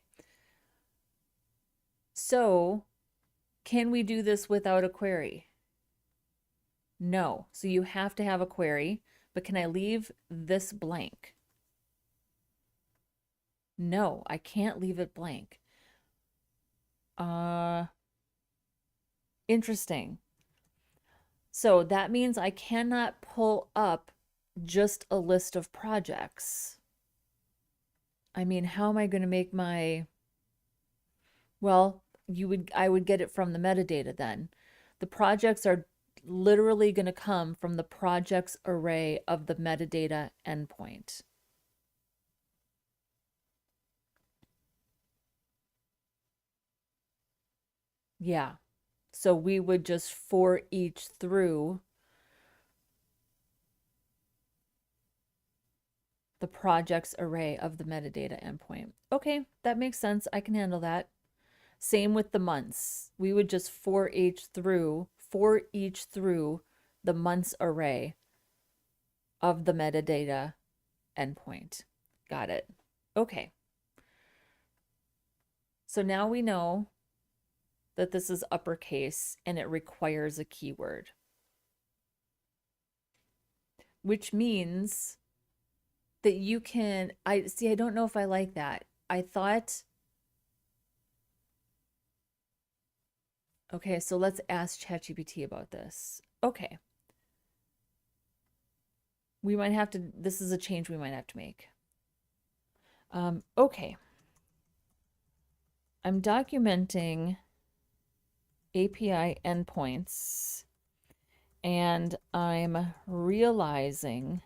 So can we do this without a query? No. So you have to have a query, but can I leave this blank? No, I can't leave it blank. Interesting. So that means I cannot pull up just a list of projects. I mean, how am I going to make my, well, I would get it from the metadata then. The projects are literally going to come from the projects array of the metadata endpoint. Yeah. So we would just for each through the projects array of the metadata endpoint. Okay, that makes sense. I can handle that. Same with the months. We would just for each through the months array of the metadata endpoint. Got it. Okay. So now we know that this is uppercase and it requires a keyword, which means that you can, I don't know if I like that. I thought, okay, so let's ask ChatGPT about this. Okay. We might have to, this is a change we might have to make. Okay. I'm documenting API endpoints and I'm realizing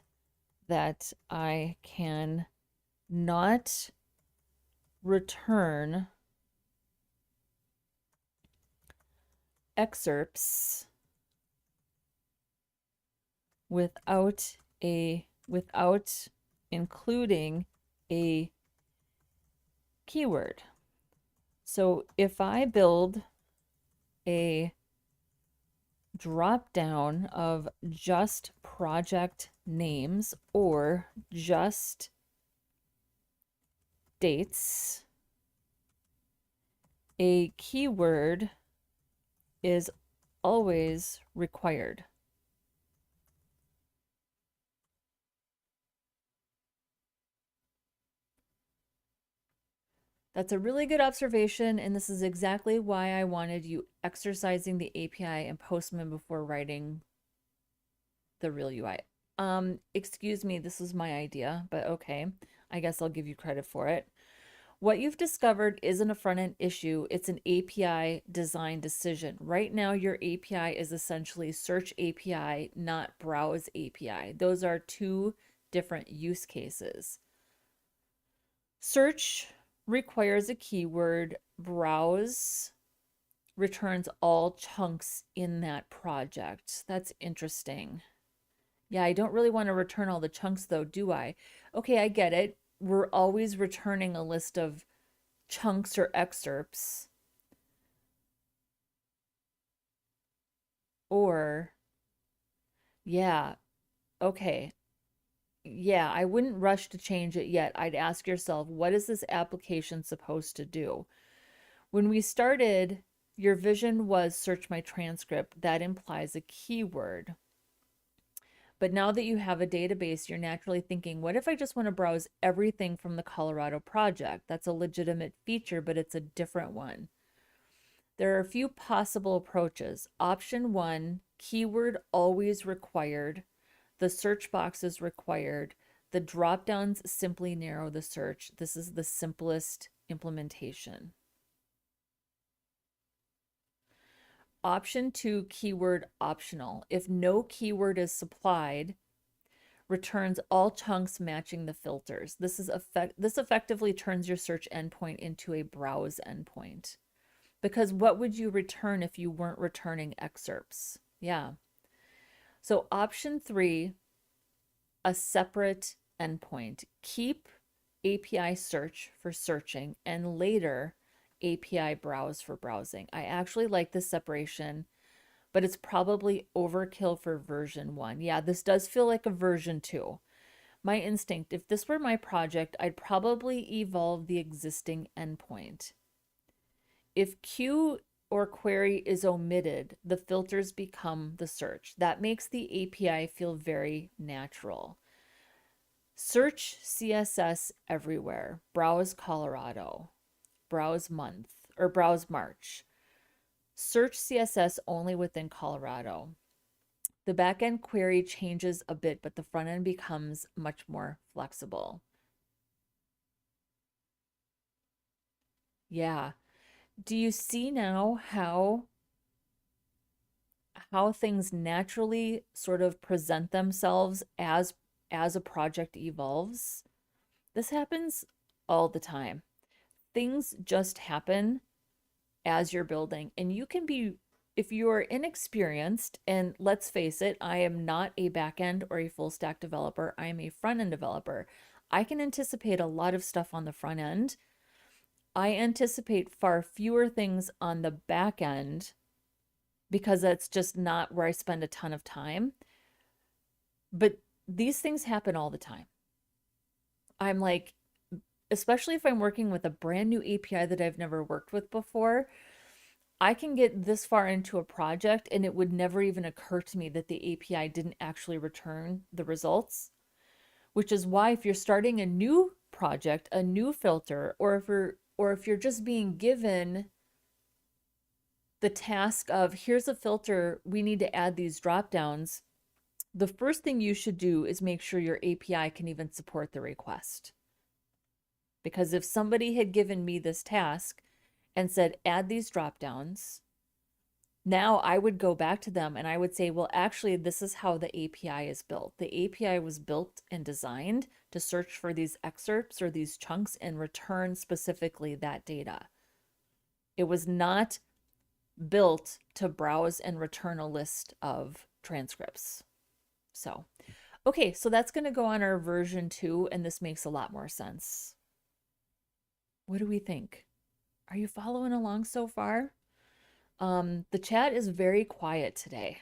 that I can not return excerpts without including a keyword. So if I build a drop down of just project names or just dates, a keyword is always required. That's a really good observation, and this is exactly why I wanted you exercising the API and Postman before writing the real UI. Excuse me, this was my idea, but okay. I guess I'll give you credit for it. What you've discovered isn't a front-end issue, it's an API design decision. Right now, your API is essentially Search API, not Browse API. Those are two different use cases. Search requires a keyword. Browse returns all chunks in that project. That's interesting. Yeah, I don't really want to return all the chunks though, do I? Okay, I get it. We're always returning a list of chunks or excerpts. Or, yeah, okay. Yeah, I wouldn't rush to change it yet. I'd ask yourself, what is this application supposed to do? When we started, your vision was search my transcript. That implies a keyword. But now that you have a database, you're naturally thinking, what if I just want to browse everything from the Colorado project? That's a legitimate feature, but it's a different one. There are a few possible approaches. Option one, keyword always required. The search box is required. The drop-downs simply narrow the search. This is the simplest implementation. Option two, keyword optional. If no keyword is supplied, returns all chunks matching the filters. This effectively turns your search endpoint into a browse endpoint. Because what would you return if you weren't returning excerpts? Yeah. So option three, a separate endpoint. Keep API search for searching and later API browse for browsing. I actually like this separation, but it's probably overkill for version 1. Yeah, this does feel like a version 2. My instinct, if this were my project, I'd probably evolve the existing endpoint. If queue or query is omitted, the filters become the search. That makes the API feel very natural. Search CSS everywhere. Browse Colorado. Browse month or browse March. Search CSS only within Colorado. The backend query changes a bit, but the front end becomes much more flexible. Yeah. do you see now how things naturally sort of present themselves as a project evolves? This happens all the time. Things just happen as you're building, and you can be, if you're inexperienced, and let's face it, I am not a backend or a full stack developer, I am a front end developer. I can anticipate a lot of stuff on the front end. I anticipate far fewer things on the back end because that's just not where I spend a ton of time. But these things happen all the time. I'm like, especially if I'm working with a brand new API that I've never worked with before, I can get this far into a project and it would never even occur to me that the API didn't actually return the results, which is why if you're starting a new project, a new filter, or if you're just being given the task of here's a filter, we need to add these drop downs, the first thing you should do is make sure your API can even support the request. Because if somebody had given me this task and said, add these drop downs, now I would go back to them and I would say, well, actually, this is how the API is built. The API was built and designed to search for these excerpts or these chunks and return specifically that data. It was not built to browse and return a list of transcripts. So, okay, so that's going to go on our version 2, and this makes a lot more sense. What do we think? Are you following along so far? The chat is very quiet today,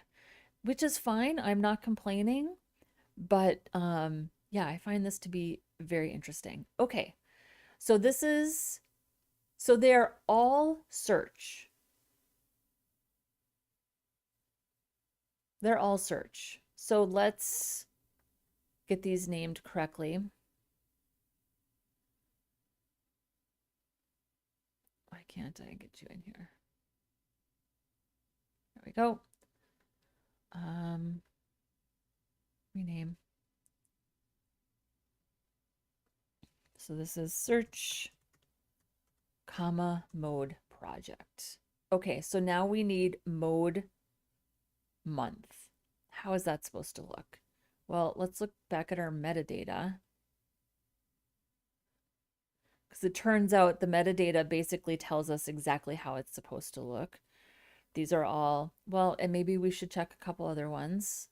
which is fine. I'm not complaining, but yeah, I find this to be very interesting. Okay, so they're all search. They're all search. So let's get these named correctly. Why can't I get you in here? There we go. Rename. So this is search, comma, mode project. Okay, so now we need mode month. How is that supposed to look? Well, let's look back at our metadata. Because it turns out the metadata basically tells us exactly how it's supposed to look. These are all, well, and maybe we should check a couple other ones.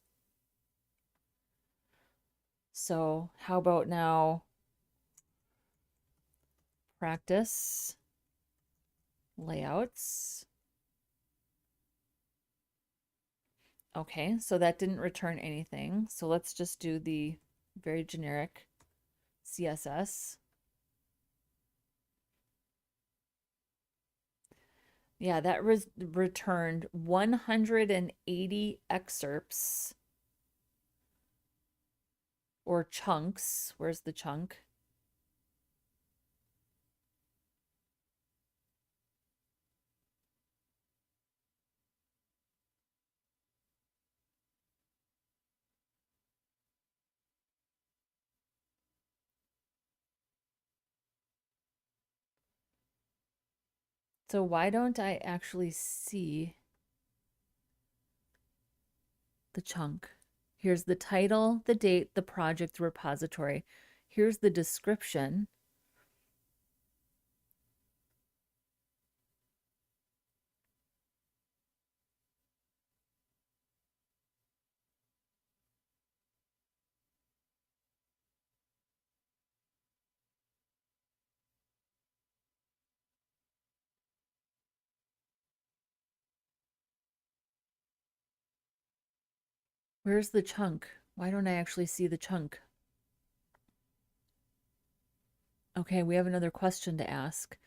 So how about now practice layouts. Okay, so that didn't return anything. So let's just do the very generic CSS. Yeah, that returned 180 excerpts or chunks. Where's the chunk? So why don't I actually see the chunk? Here's the title, the date, the project, the repository. Here's the description. Where's the chunk? Why don't I actually see the chunk? Okay, we have another question to ask.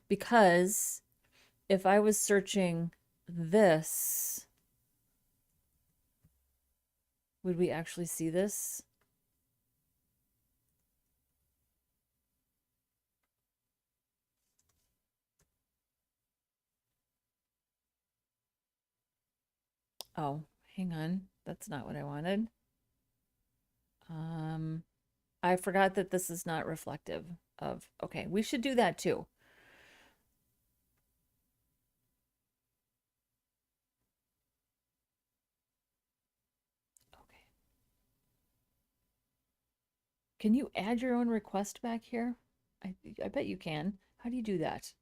Because if I was searching this, would we actually see this? Oh, hang on. That's not what I wanted. I forgot that this is not reflective of, okay, we should do that too. Can you add your own request back here? I bet you can. How do you do that?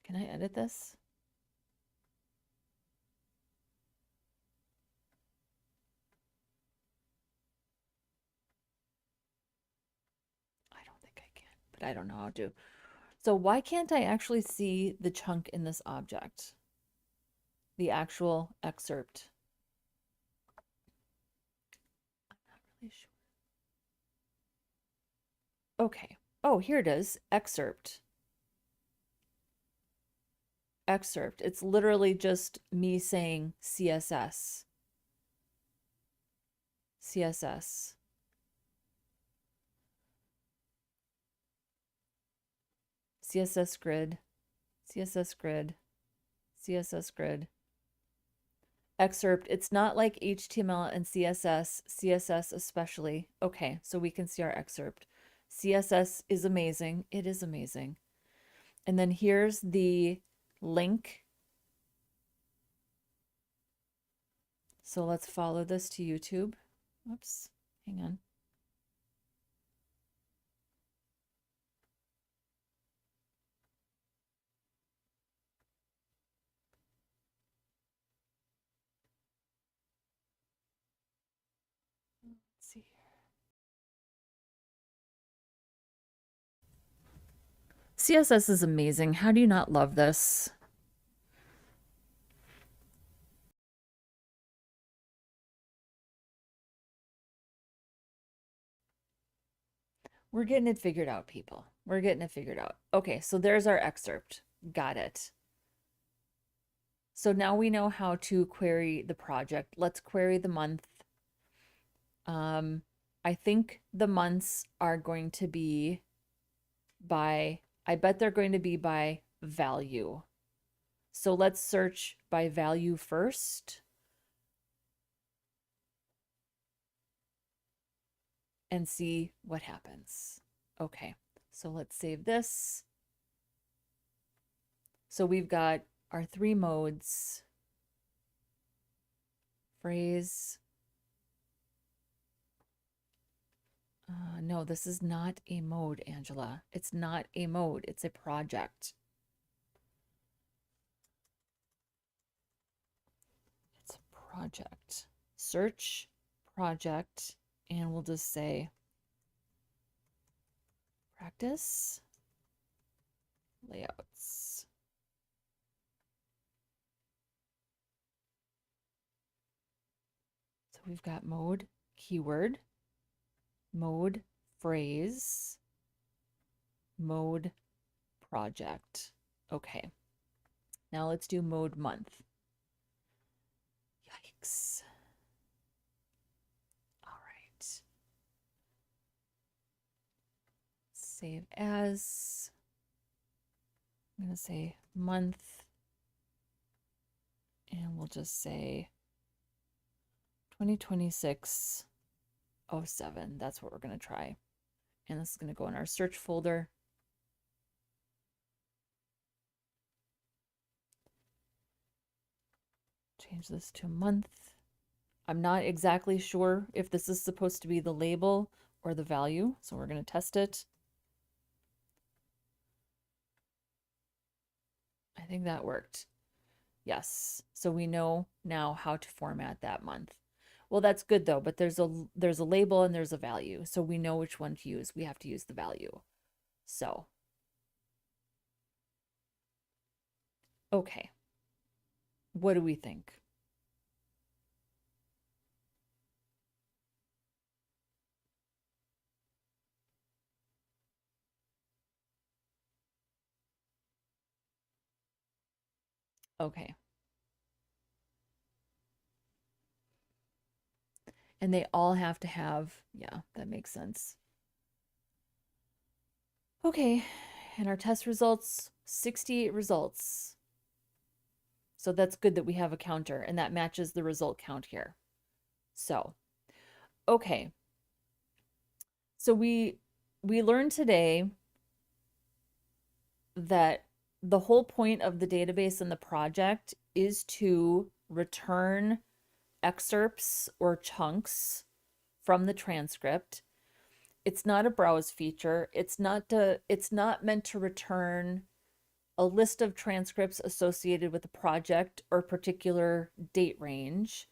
Can I edit this? I don't think I can, but I don't know how to. So why can't I actually see the chunk in this object? The actual excerpt. I'm not really sure. Okay. Oh, here it is. Excerpt. Excerpt. It's literally just me saying CSS. CSS. CSS grid. CSS grid. CSS grid. Excerpt. It's not like HTML and CSS. CSS especially. Okay, so we can see our excerpt. CSS is amazing. It is amazing. And then here's the link. So let's follow this to YouTube. Oops, hang on. Let's see here. CSS is amazing. How do you not love this? We're getting it figured out, people. We're getting it figured out. Okay, so there's our excerpt. Got it. So now we know how to query the project. Let's query the month. I think the months are going to be by, I bet they're going to be by value. So let's search by value first. And see what happens. Okay, so let's save this. So we've got our 3 modes. Phrase. No, this is not a mode, Angela. It's not a mode. It's a project. It's a project. Search project, and we'll just say practice layouts. So we've got mode, keyword, mode, phrase, mode, project. Okay. Now let's do mode month. Yikes. All right. Save as. I'm going to say month. And we'll just say 2026-07. That's what we're going to try. And this is going to go in our search folder. Change this to month. I'm not exactly sure if this is supposed to be the label or the value, so we're going to test it. I think that worked. Yes, so we know now how to format that month. Well, that's good though, but there's a label and there's a value, so we know which one to use. We have to use the value. So, okay. What do we think? Okay. And they all have to have, yeah, that makes sense. Okay, and our test results, 68 results. So that's good that we have a counter and that matches the result count here. So, okay. So we we learned today that the whole point of the database and the project is to return excerpts or chunks from the transcript. It's not a browse feature. It's not meant to return a list of transcripts associated with a project or particular date range.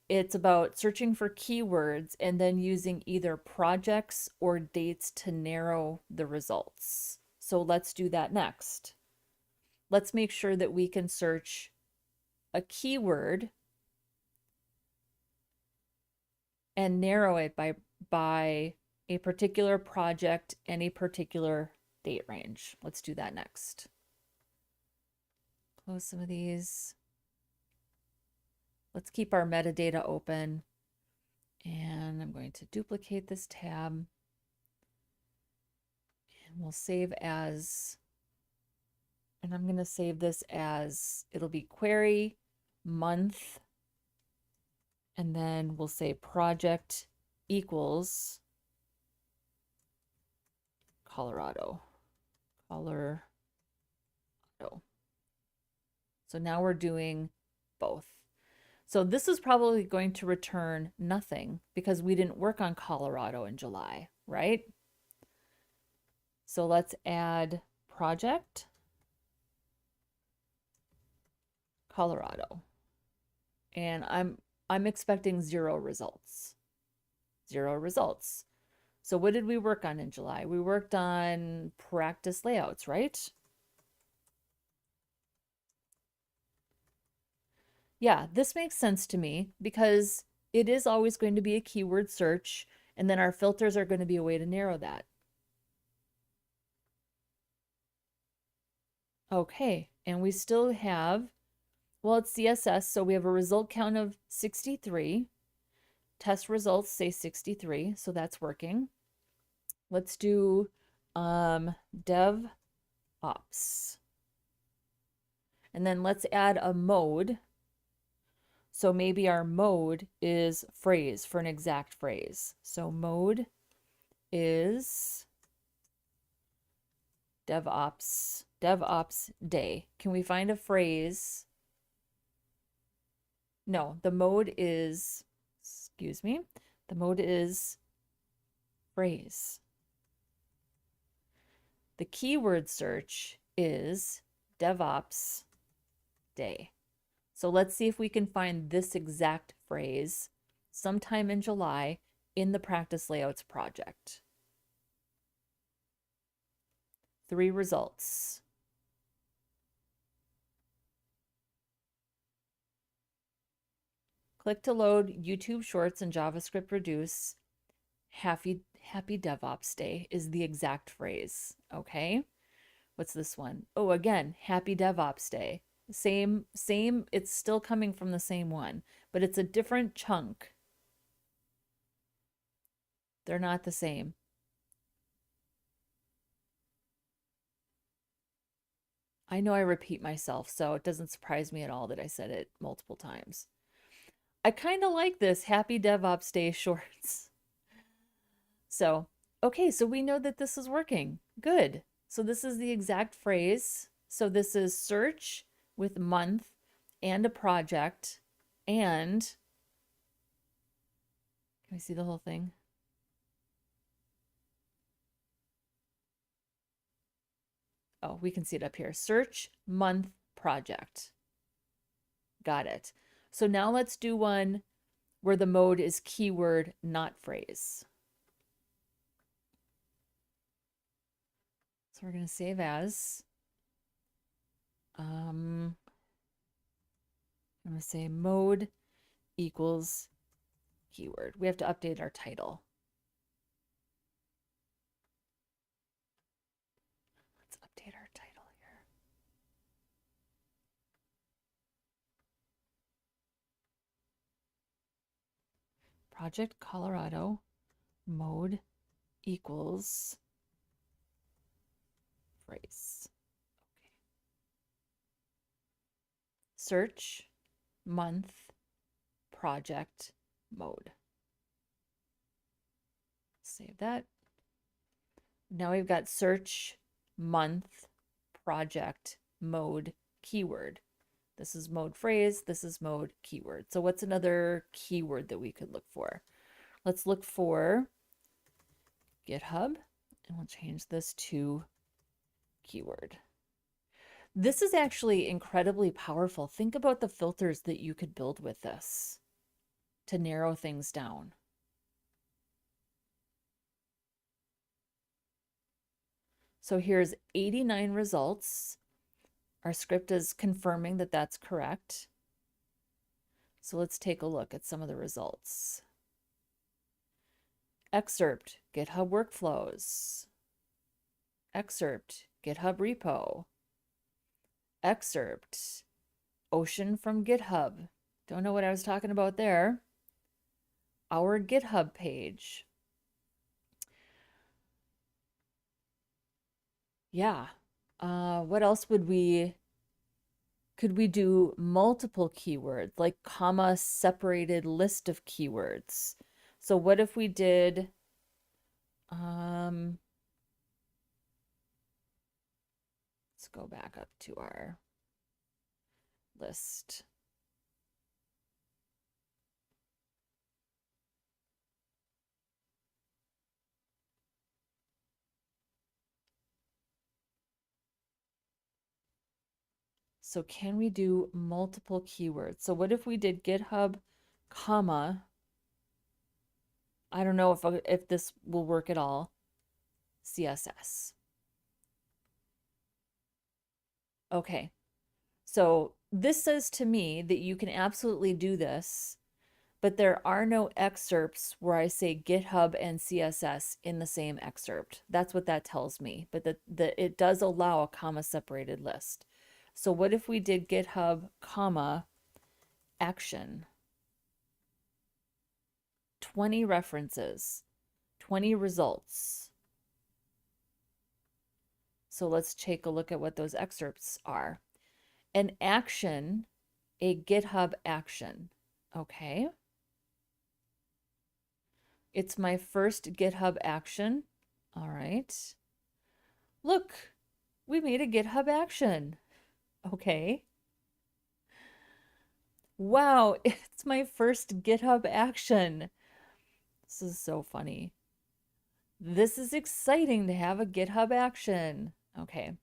It's about searching for keywords and then using either projects or dates to narrow the results. So let's do that next. Let's make sure that we can search a keyword and narrow it by a particular project and a particular date range. Let's do that next. Close some of these. Let's keep our metadata open. And I'm going to duplicate this tab. And we'll save as, and I'm going to save this as, it'll be query, month, and then we'll say project equals Colorado. So now we're doing both. So this is probably going to return nothing because we didn't work on Colorado in July, right? So let's add project Colorado. And I'm expecting 0 results. 0 results. So what did we work on in July? We worked on practice layouts, right? Yeah, this makes sense to me because it is always going to be a keyword search, and then our filters are going to be a way to narrow that. Okay, and we still have, well, it's CSS, so we have a result count of 63. Test results say 63, so that's working. Let's do dev ops. And then let's add a mode. So maybe our mode is phrase for an exact phrase. So mode is DevOps day. Can we find a phrase? No, the mode is, excuse me, the mode is phrase. The keyword search is DevOps day. So let's see if we can find this exact phrase sometime in July in the practice layouts project. 3 results. Click to load YouTube Shorts and JavaScript Reduce. Happy DevOps Day is the exact phrase. Okay. What's this one? Oh, again, Happy DevOps Day. Same, it's still coming from the same one, but it's a different chunk. They're not the same. I know I repeat myself, so it doesn't surprise me at all that I said it multiple times. I kind of like this Happy DevOps Day shorts. So, okay, so we know that this is working. Good. So this is the exact phrase. So this is search with month and a project and, can we see the whole thing? Oh, we can see it up here. Search month project. Got it. So now let's do one where the mode is keyword, not phrase. So we're going to save as. I'm going to say mode equals keyword. We have to update our title. Let's update our title here. Project Colorado mode equals phrase. Okay. Search month project mode. Save that. Now we've got search, month, project, mode, keyword. This is mode phrase, this is mode keyword. So what's another keyword that we could look for? Let's look for GitHub, and we'll change this to keyword. This is actually incredibly powerful. Think about the filters that you could build with this to narrow things down. So here's 89 results. Our script is confirming that that's correct. So let's take a look at some of the results. Excerpt, GitHub workflows. Excerpt, GitHub repo. Excerpt, Ocean from GitHub. Don't know what I was talking about there. Our GitHub page. Yeah. What else could we do multiple keywords, like comma separated list of keywords? So what if we did, let's go back up to our list. So can we do multiple keywords? So what if we did GitHub, comma, I don't know if this will work at all, CSS. Okay, so this says to me that you can absolutely do this, but there are no excerpts where I say GitHub and CSS in the same excerpt. That's what that tells me, but it does allow a comma separated list. So what if we did GitHub, comma, action, 20 references, 20 results. So let's take a look at what those excerpts are. An action, a GitHub action. Okay. It's my first GitHub action. All right. Look, we made a GitHub action. Okay. Wow, it's my first GitHub action. This is so funny. This is exciting to have a GitHub action. Okay.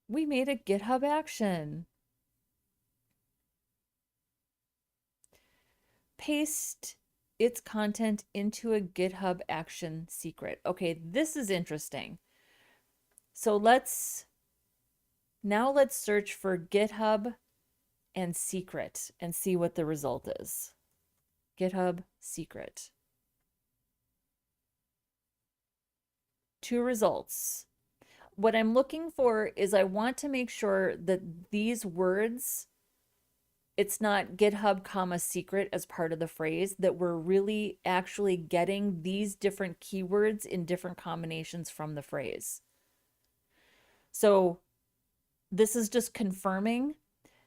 We made a GitHub action. Paste its content into a GitHub action secret. Okay, this is interesting. So now let's search for GitHub and secret and see what the result is. GitHub secret. 2 results. What I'm looking for is I want to make sure that these words, it's not GitHub comma secret as part of the phrase, that we're really actually getting these different keywords in different combinations from the phrase. So this is just confirming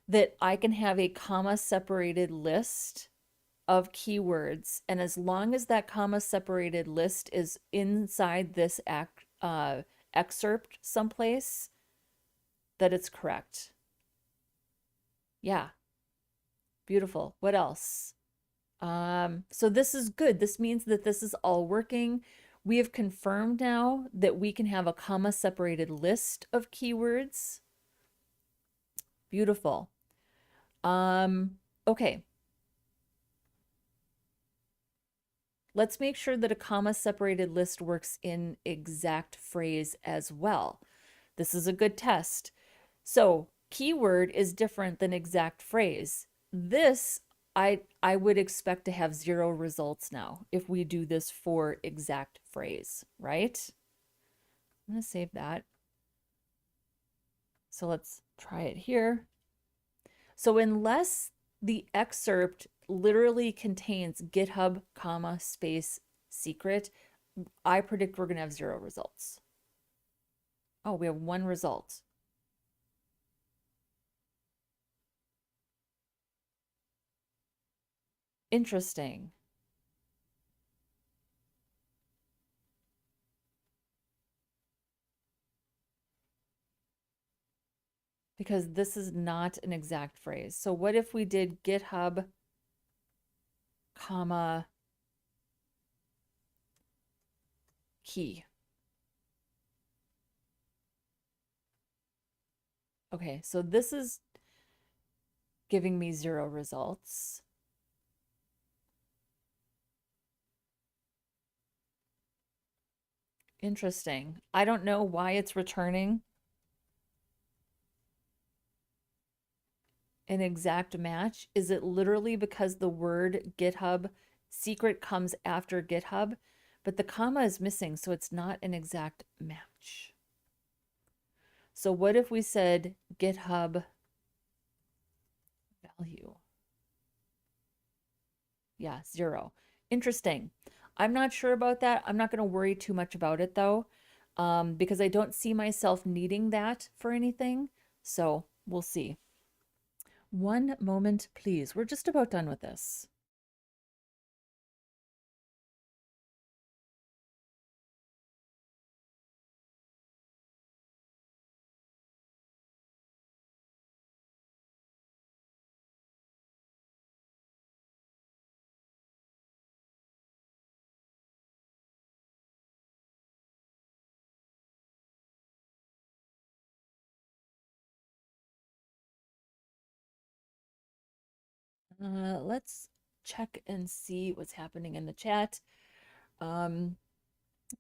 that I can have a comma separated list of keywords, and as long as that comma separated list is inside this excerpt someplace, that it's correct. Yeah, beautiful. What else? So this is good. This means that this is all working. We have confirmed now that we can have a comma separated list of keywords. Beautiful. Okay. Let's make sure that a comma separated list works in exact phrase as well. This is a good test. So keyword is different than exact phrase. This, I would expect to have 0 results now if we do this for exact phrase, right? I'm going to save that. So let's try it here. So unless the excerpt literally contains GitHub, comma, space, secret, I predict we're going to have 0 results. Oh, we have 1 result. Interesting. because this is not an exact phrase. So what if we did GitHub, comma, key? Okay, so this is giving me 0 results. Interesting. I don't know why it's returning an exact match. Is it literally because the word GitHub secret comes after GitHub, but the comma is missing, so it's not an exact match? So what if we said GitHub value? Yeah, 0. Interesting. I'm not sure about that. I'm not going to worry too much about it though, because I don't see myself needing that for anything. So we'll see. One moment, please. We're just about done with this. Let's check and see what's happening in the chat. Um,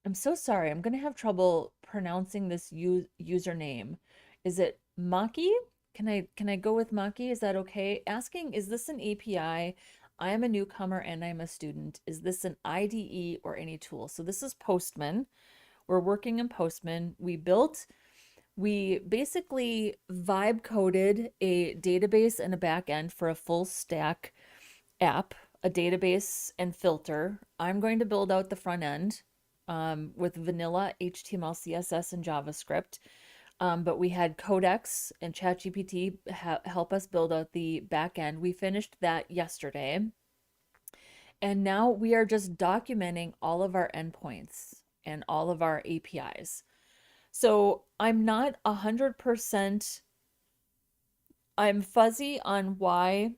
I'm so sorry. I'm going to have trouble pronouncing this username. Is it Maki? Can I go with Maki? Is that okay? Asking, is this an API? I am a newcomer and I'm a student. Is this an IDE or any tool? So this is Postman. We're working in Postman. We basically vibe coded a database and a backend for a full stack app, a database and filter. I'm going to build out the front end with vanilla HTML, CSS, and JavaScript. But we had Codex and ChatGPT help us build out the back end. We finished that yesterday. And now we are just documenting all of our endpoints and all of our APIs. So I'm not 100%, I'm fuzzy on why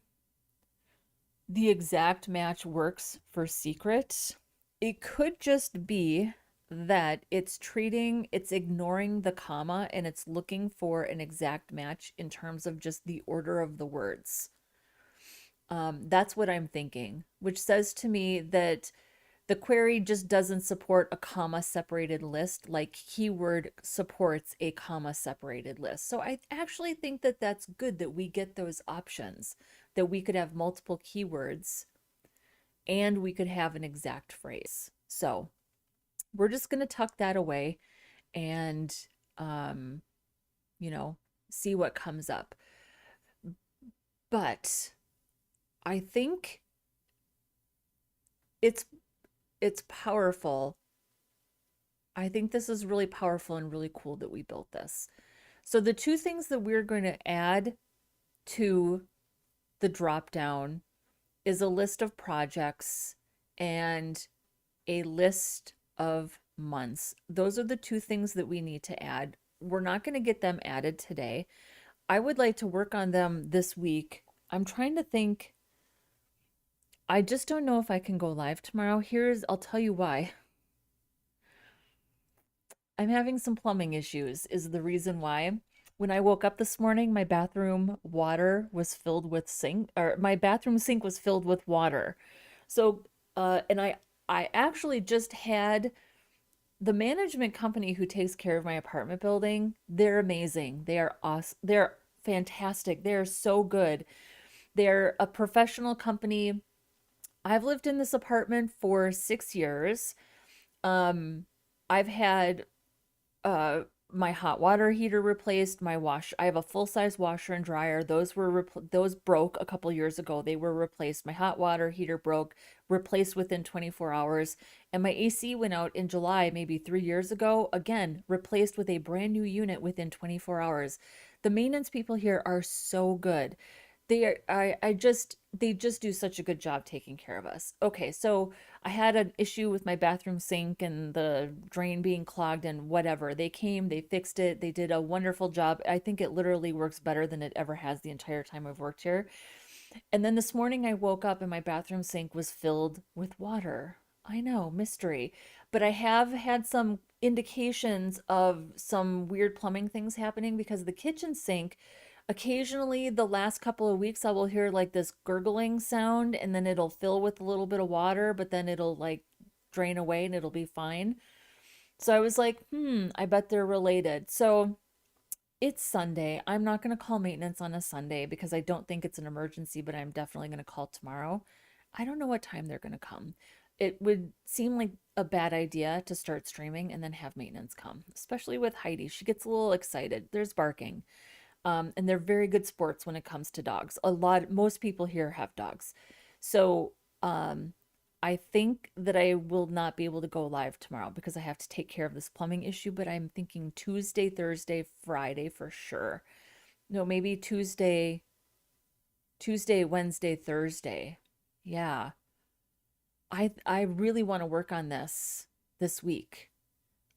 the exact match works for secret. It could just be that it's ignoring the comma and it's looking for an exact match in terms of just the order of the words. That's what I'm thinking, which says to me that the query just doesn't support a comma separated list like keyword supports a comma separated list. So I actually think that that's good that we get those options, that we could have multiple keywords and we could have an exact phrase. So we're just going to tuck that away and, um, you know, see what comes up. But I think it's powerful. I think this is really powerful and really cool that we built this. So the two things that we're going to add to the drop down is a list of projects and a list of months. Those are the two things that we need to add. We're not going to get them added today. I would like to work on them this week. I'm trying to think. I just don't know if I can go live tomorrow. I'll tell you why. I'm having some plumbing issues, is the reason why. When I woke up this morning, my bathroom water was filled with my bathroom sink was filled with water. So, and I actually just had the management company who takes care of my apartment building. They're amazing. They are awesome. They're fantastic. They're so good. They're a professional company. I've lived in this apartment for 6 years. Um, I've had my hot water heater replaced, I have a full-size washer and dryer. Those broke a couple years ago. They were replaced. My hot water heater broke, replaced within 24 hours. And my AC went out in July, maybe 3 years ago. Again, replaced with a brand new unit within 24 hours. The maintenance people here are so good. they just do such a good job taking care of us. Okay, so I had an issue with my bathroom sink and the drain being clogged and whatever. They came, they fixed it, they did a wonderful job. I think it literally works better than it ever has the entire time I've worked here. And then this morning I woke up and my bathroom sink was filled with water. I know, mystery. But I have had some indications of some weird plumbing things happening because the kitchen sink, occasionally the last couple of weeks I will hear like this gurgling sound and then it'll fill with a little bit of water, but then it'll like drain away and it'll be fine. So I was like, I bet they're related. So it's Sunday. I'm not going to call maintenance on a Sunday because I don't think it's an emergency, but I'm definitely going to call tomorrow. I don't know what time they're going to come. It would seem like a bad idea to start streaming and then have maintenance come, especially with Heidi. She gets a little excited. There's barking. And they're very good sports when it comes to dogs. Most people here have dogs. So, I think that I will not be able to go live tomorrow because I have to take care of this plumbing issue, but I'm thinking Tuesday, Thursday, Friday for sure. No, maybe Tuesday, Wednesday, Thursday. Yeah. I really want to work on this week.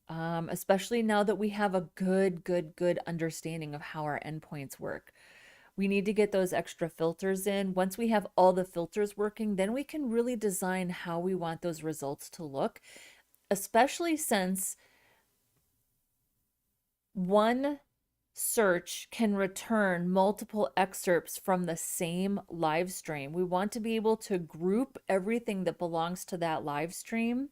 Especially now that we have a good understanding of how our endpoints work. We need to get those extra filters in. Once we have all the filters working, then we can really design how we want those results to look, especially since one search can return multiple excerpts from the same live stream. We want to be able to group everything that belongs to that live stream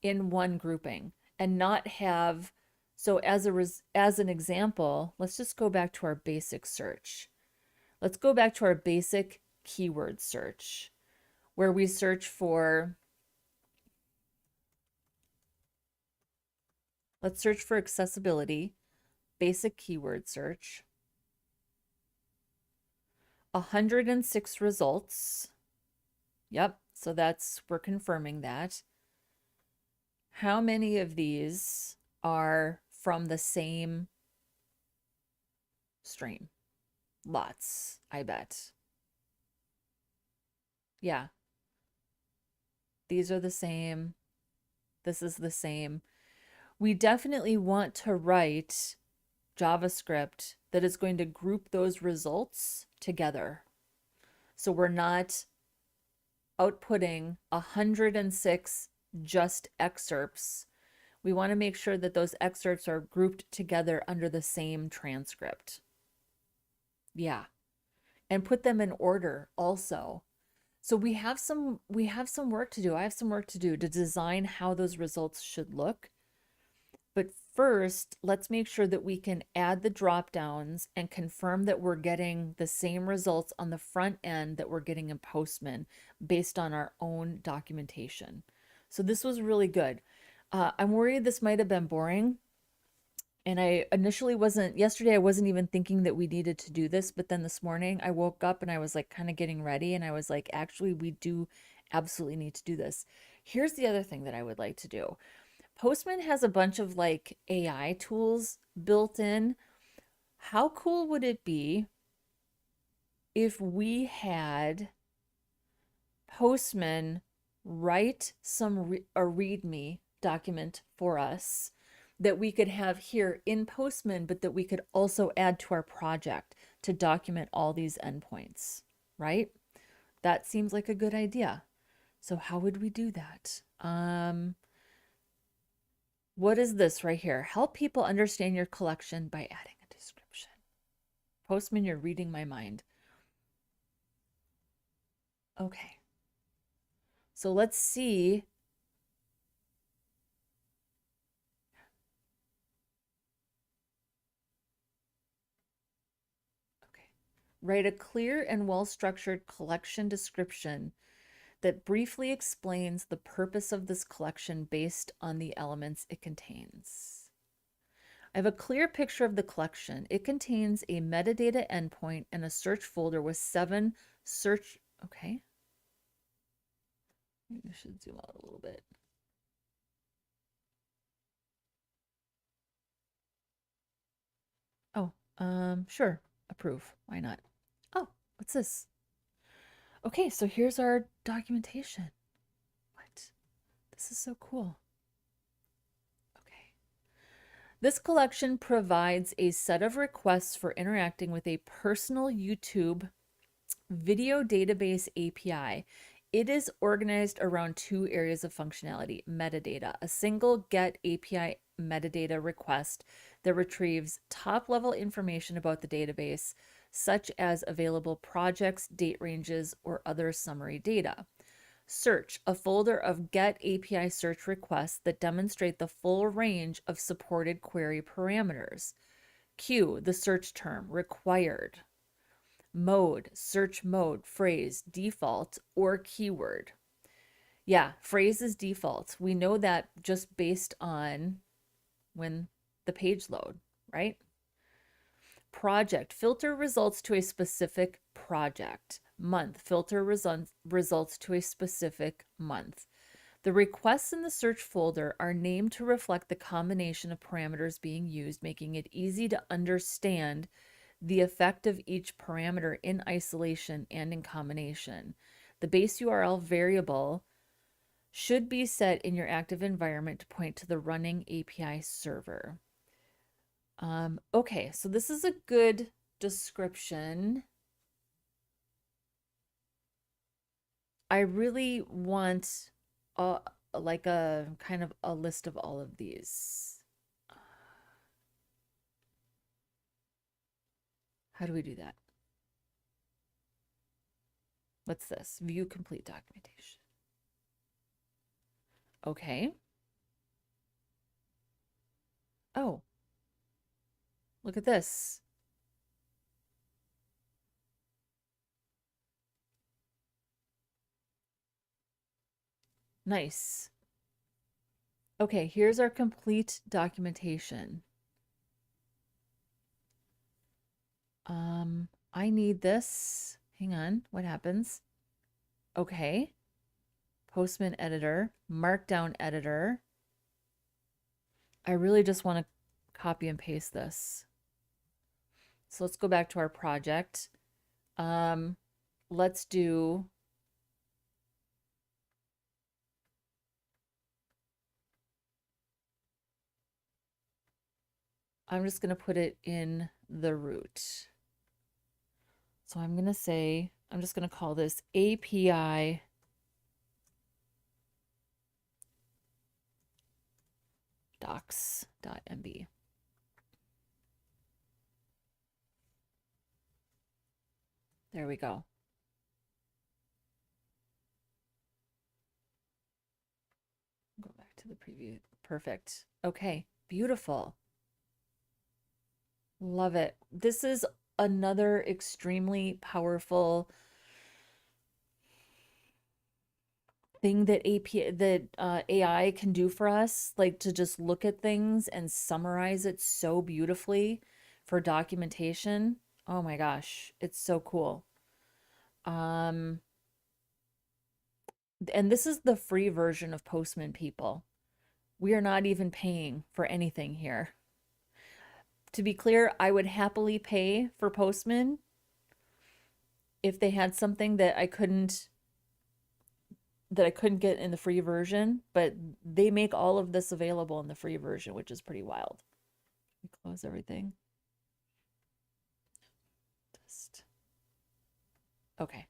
in one grouping and not have, so as an example, let's just go back to our basic search. Let's go back to our basic keyword search where we search for, let's search for accessibility, basic keyword search, 106 results. Yep, so we're confirming that. How many of these are from the same stream? Lots, I bet. Yeah, these are the same. This is the same. We definitely want to write JavaScript that is going to group those results together. So we're not outputting 106 just excerpts. We want to make sure that those excerpts are grouped together under the same transcript. Yeah. And put them in order also. So we have some work to do. I have some work to do to design how those results should look. But first, let's make sure that we can add the drop downs and confirm that we're getting the same results on the front end that we're getting in Postman based on our own documentation. So this was really good. I'm worried this might have been boring. And yesterday I wasn't even thinking that we needed to do this, but then this morning I woke up and I was like kind of getting ready and I was like, actually, we do absolutely need to do this. Here's the other thing that I would like to do. Postman has a bunch of like AI tools built in. How cool would it be if we had Postman write a README document for us that we could have here in Postman, but that we could also add to our project to document all these endpoints, right? That seems like a good idea. So how would we do that? What is this right here? Help people understand your collection by adding a description. Postman, you're reading my mind. Okay. So let's see. Okay. Write a clear and well-structured collection description that briefly explains the purpose of this collection based on the elements it contains. I have a clear picture of the collection. It contains a metadata endpoint and a search folder with 7 search. Okay. Maybe I should zoom out a little bit. Oh, sure. Approve. Why not? Oh, What's this? Okay, so here's our documentation. What? This is so cool. Okay. This collection provides a set of requests for interacting with a personal YouTube video database API. It is organized around two areas of functionality: metadata, a single get API metadata request that retrieves top-level information about the database, such as available projects, date ranges, or other summary data. Search, a folder of get API search requests that demonstrate the full range of supported query parameters. Q, the search term, required. Mode, search mode, phrase, default, or keyword. Yeah, phrase is default. We know that just based on when the page load, right? Project, filter results to a specific project. Month, filter results to a specific month. The requests in the search folder are named to reflect the combination of parameters being used, making it easy to understand the effect of each parameter in isolation and in combination. The base URL variable should be set in your active environment to point to the running API server. Okay, so this is a good description. I really want like a kind of a list of all of these. How do we do that? What's this? View complete documentation. Okay. Oh, look at this. Nice. Okay, here's our complete documentation. I need this. Hang on, what happens? Okay. Postman editor, markdown editor. I really just want to copy and paste this. So let's go back to our project. Let's do I'm just going to put it in the root. So I'm going to say, I'm just going to call this API docs.mb. There we go. Go back to the preview. Perfect. Okay, beautiful. Love it. This is another extremely powerful thing that AI can do for us, like to just look at things and summarize it so beautifully for documentation. Oh my gosh, it's so cool. And this is the free version of Postman, people. We are not even paying for anything here. To be clear, I would happily pay for Postman if they had something that I couldn't get in the free version, but they make all of this available in the free version, which is pretty wild. Close everything. Just okay.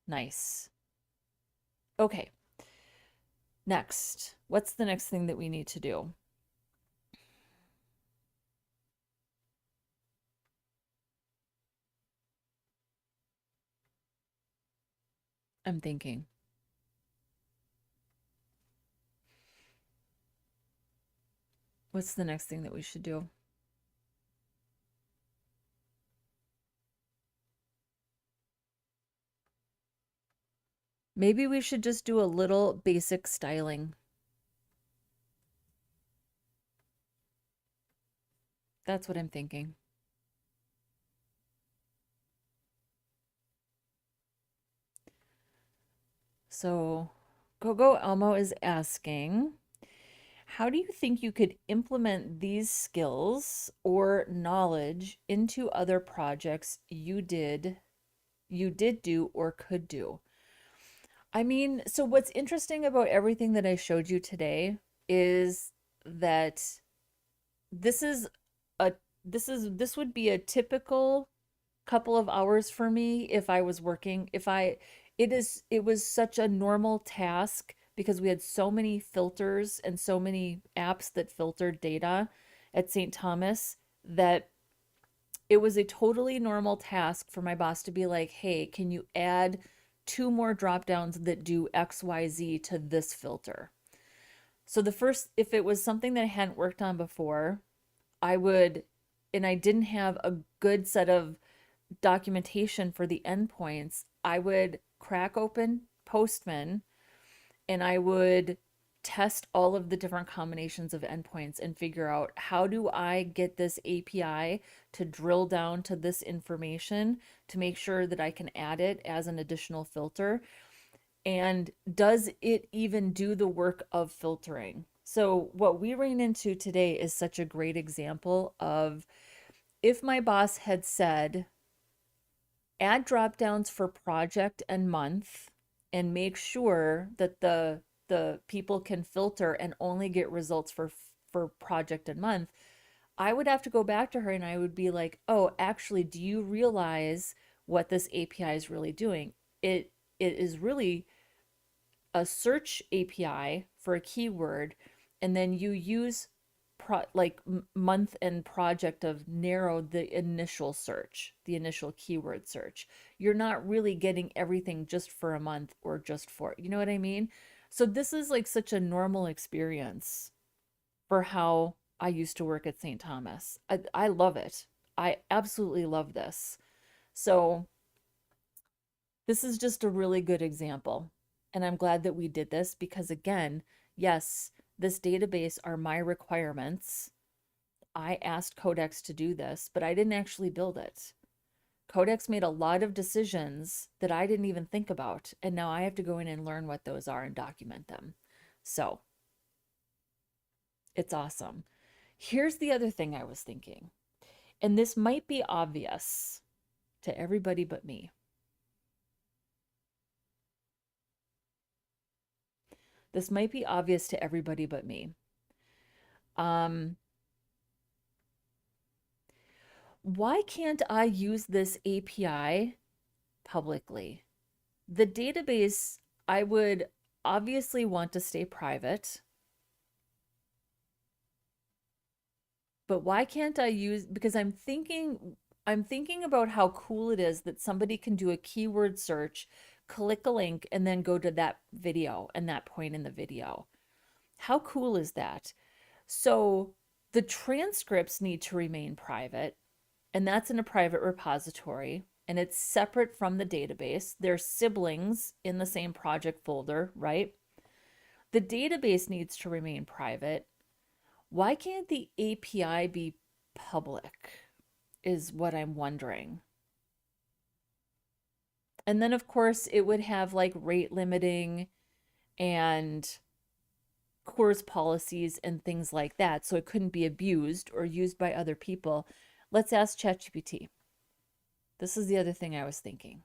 Nice. Okay. Next, what's the next thing that we need to do? I'm thinking. What's the next thing that we should do? Maybe we should just do a little basic styling. That's what I'm thinking. So Gogo Elmo is asking, How do you think you could implement these skills or knowledge into other projects you did do or could do? I mean, so what's interesting about everything that I showed you today is that this is a this would be a typical couple of hours for me if I was working. If I it was such a normal task because we had so many filters and so many apps that filtered data at St. Thomas that it was a totally normal task for my boss to be like, "Hey, can you add two more drop downs that do XYZ to this filter?" So the first, if it was something that I hadn't worked on before, I would, and I didn't have a good set of documentation for the endpoints, I would crack open Postman and I would test all of the different combinations of endpoints and figure out how do I get this API to drill down to this information to make sure that I can add it as an additional filter. And does it even do the work of filtering? So, what we ran into today is such a great example of if my boss had said, add drop downs for project and month and make sure that the people can filter and only get results for project and month, I would have to go back to her and I would be like, "Oh, actually, do you realize what this API is really doing? It is really a search API for a keyword, and then you use like month and project of narrow the initial search, the initial keyword search. You're not really getting everything just for a month or just for, you know what I mean? So this is like such a normal experience for how I used to work at St. Thomas. I love it. I absolutely love this. So this is just a really good example. And I'm glad that we did this because, again, yes, this database are my requirements. I asked Codex to do this, but I didn't actually build it. Codex made a lot of decisions that I didn't even think about. And now I have to go in and learn what those are and document them. So it's awesome. Here's the other thing I was thinking, and this might be obvious to everybody but me. This might be obvious to everybody but me. Um, why can't I use this API publicly? The database, I would obviously want to stay private, but why can't I use, because I'm thinking about how cool it is that somebody can do a keyword search, click a link, and then go to that video and that point in the video. How cool is that? So the transcripts need to remain private, and that's in a private repository, and it's separate from the database. They're siblings in the same project folder, right? The database needs to remain private. Why can't the API be public? Is what I'm wondering. And then, of course, it would have like rate limiting and course policies and things like that. So it couldn't be abused or used by other people. Let's ask ChatGPT. This is the other thing I was thinking.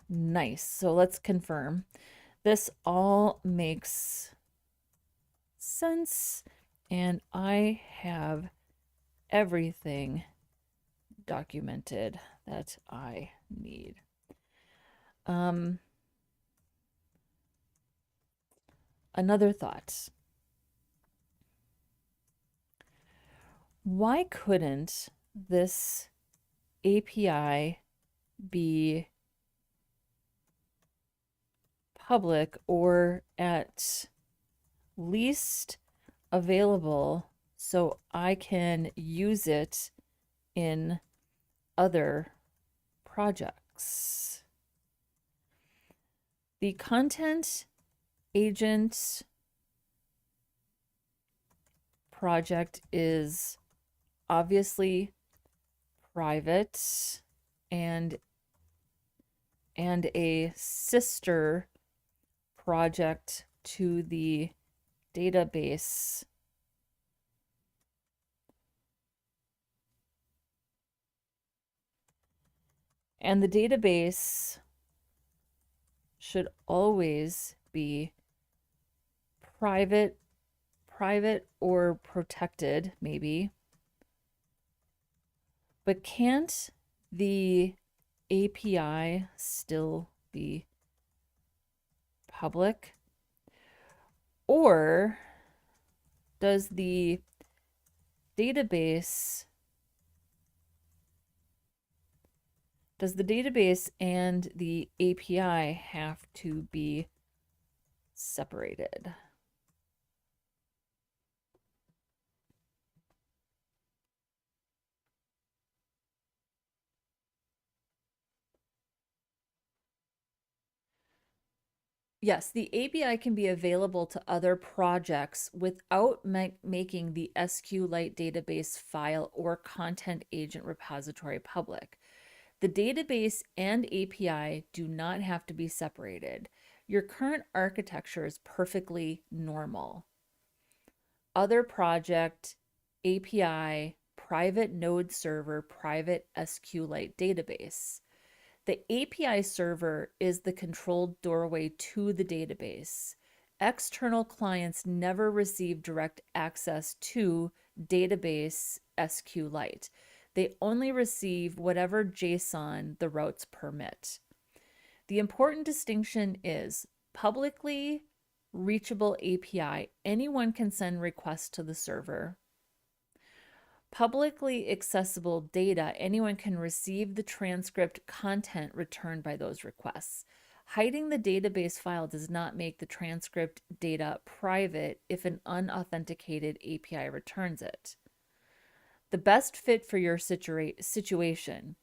Nice. So let's confirm. This all makes sense, and I have everything documented that I need. Another thought. Why couldn't this API be public or at least available so I can use it in other projects? The content agent project is obviously private, and and a sister project to the database and the database should always be private or protected, maybe. But can't the API still be public? Or does the database and the API have to be separated? Yes, the API can be available to other projects without making the SQLite database file or content agent repository public. The database and API do not have to be separated. Your current architecture is perfectly normal. Other project, API, private node server, private SQLite database. The API server is the controlled doorway to the database. External clients never receive direct access to database SQLite. They only receive whatever JSON the routes permit. The important distinction is publicly reachable API. Anyone can send requests to the server. Publicly accessible data, anyone can receive the transcript content returned by those requests. Hiding the database file does not make the transcript data private if an unauthenticated API returns it. The best fit for your situation,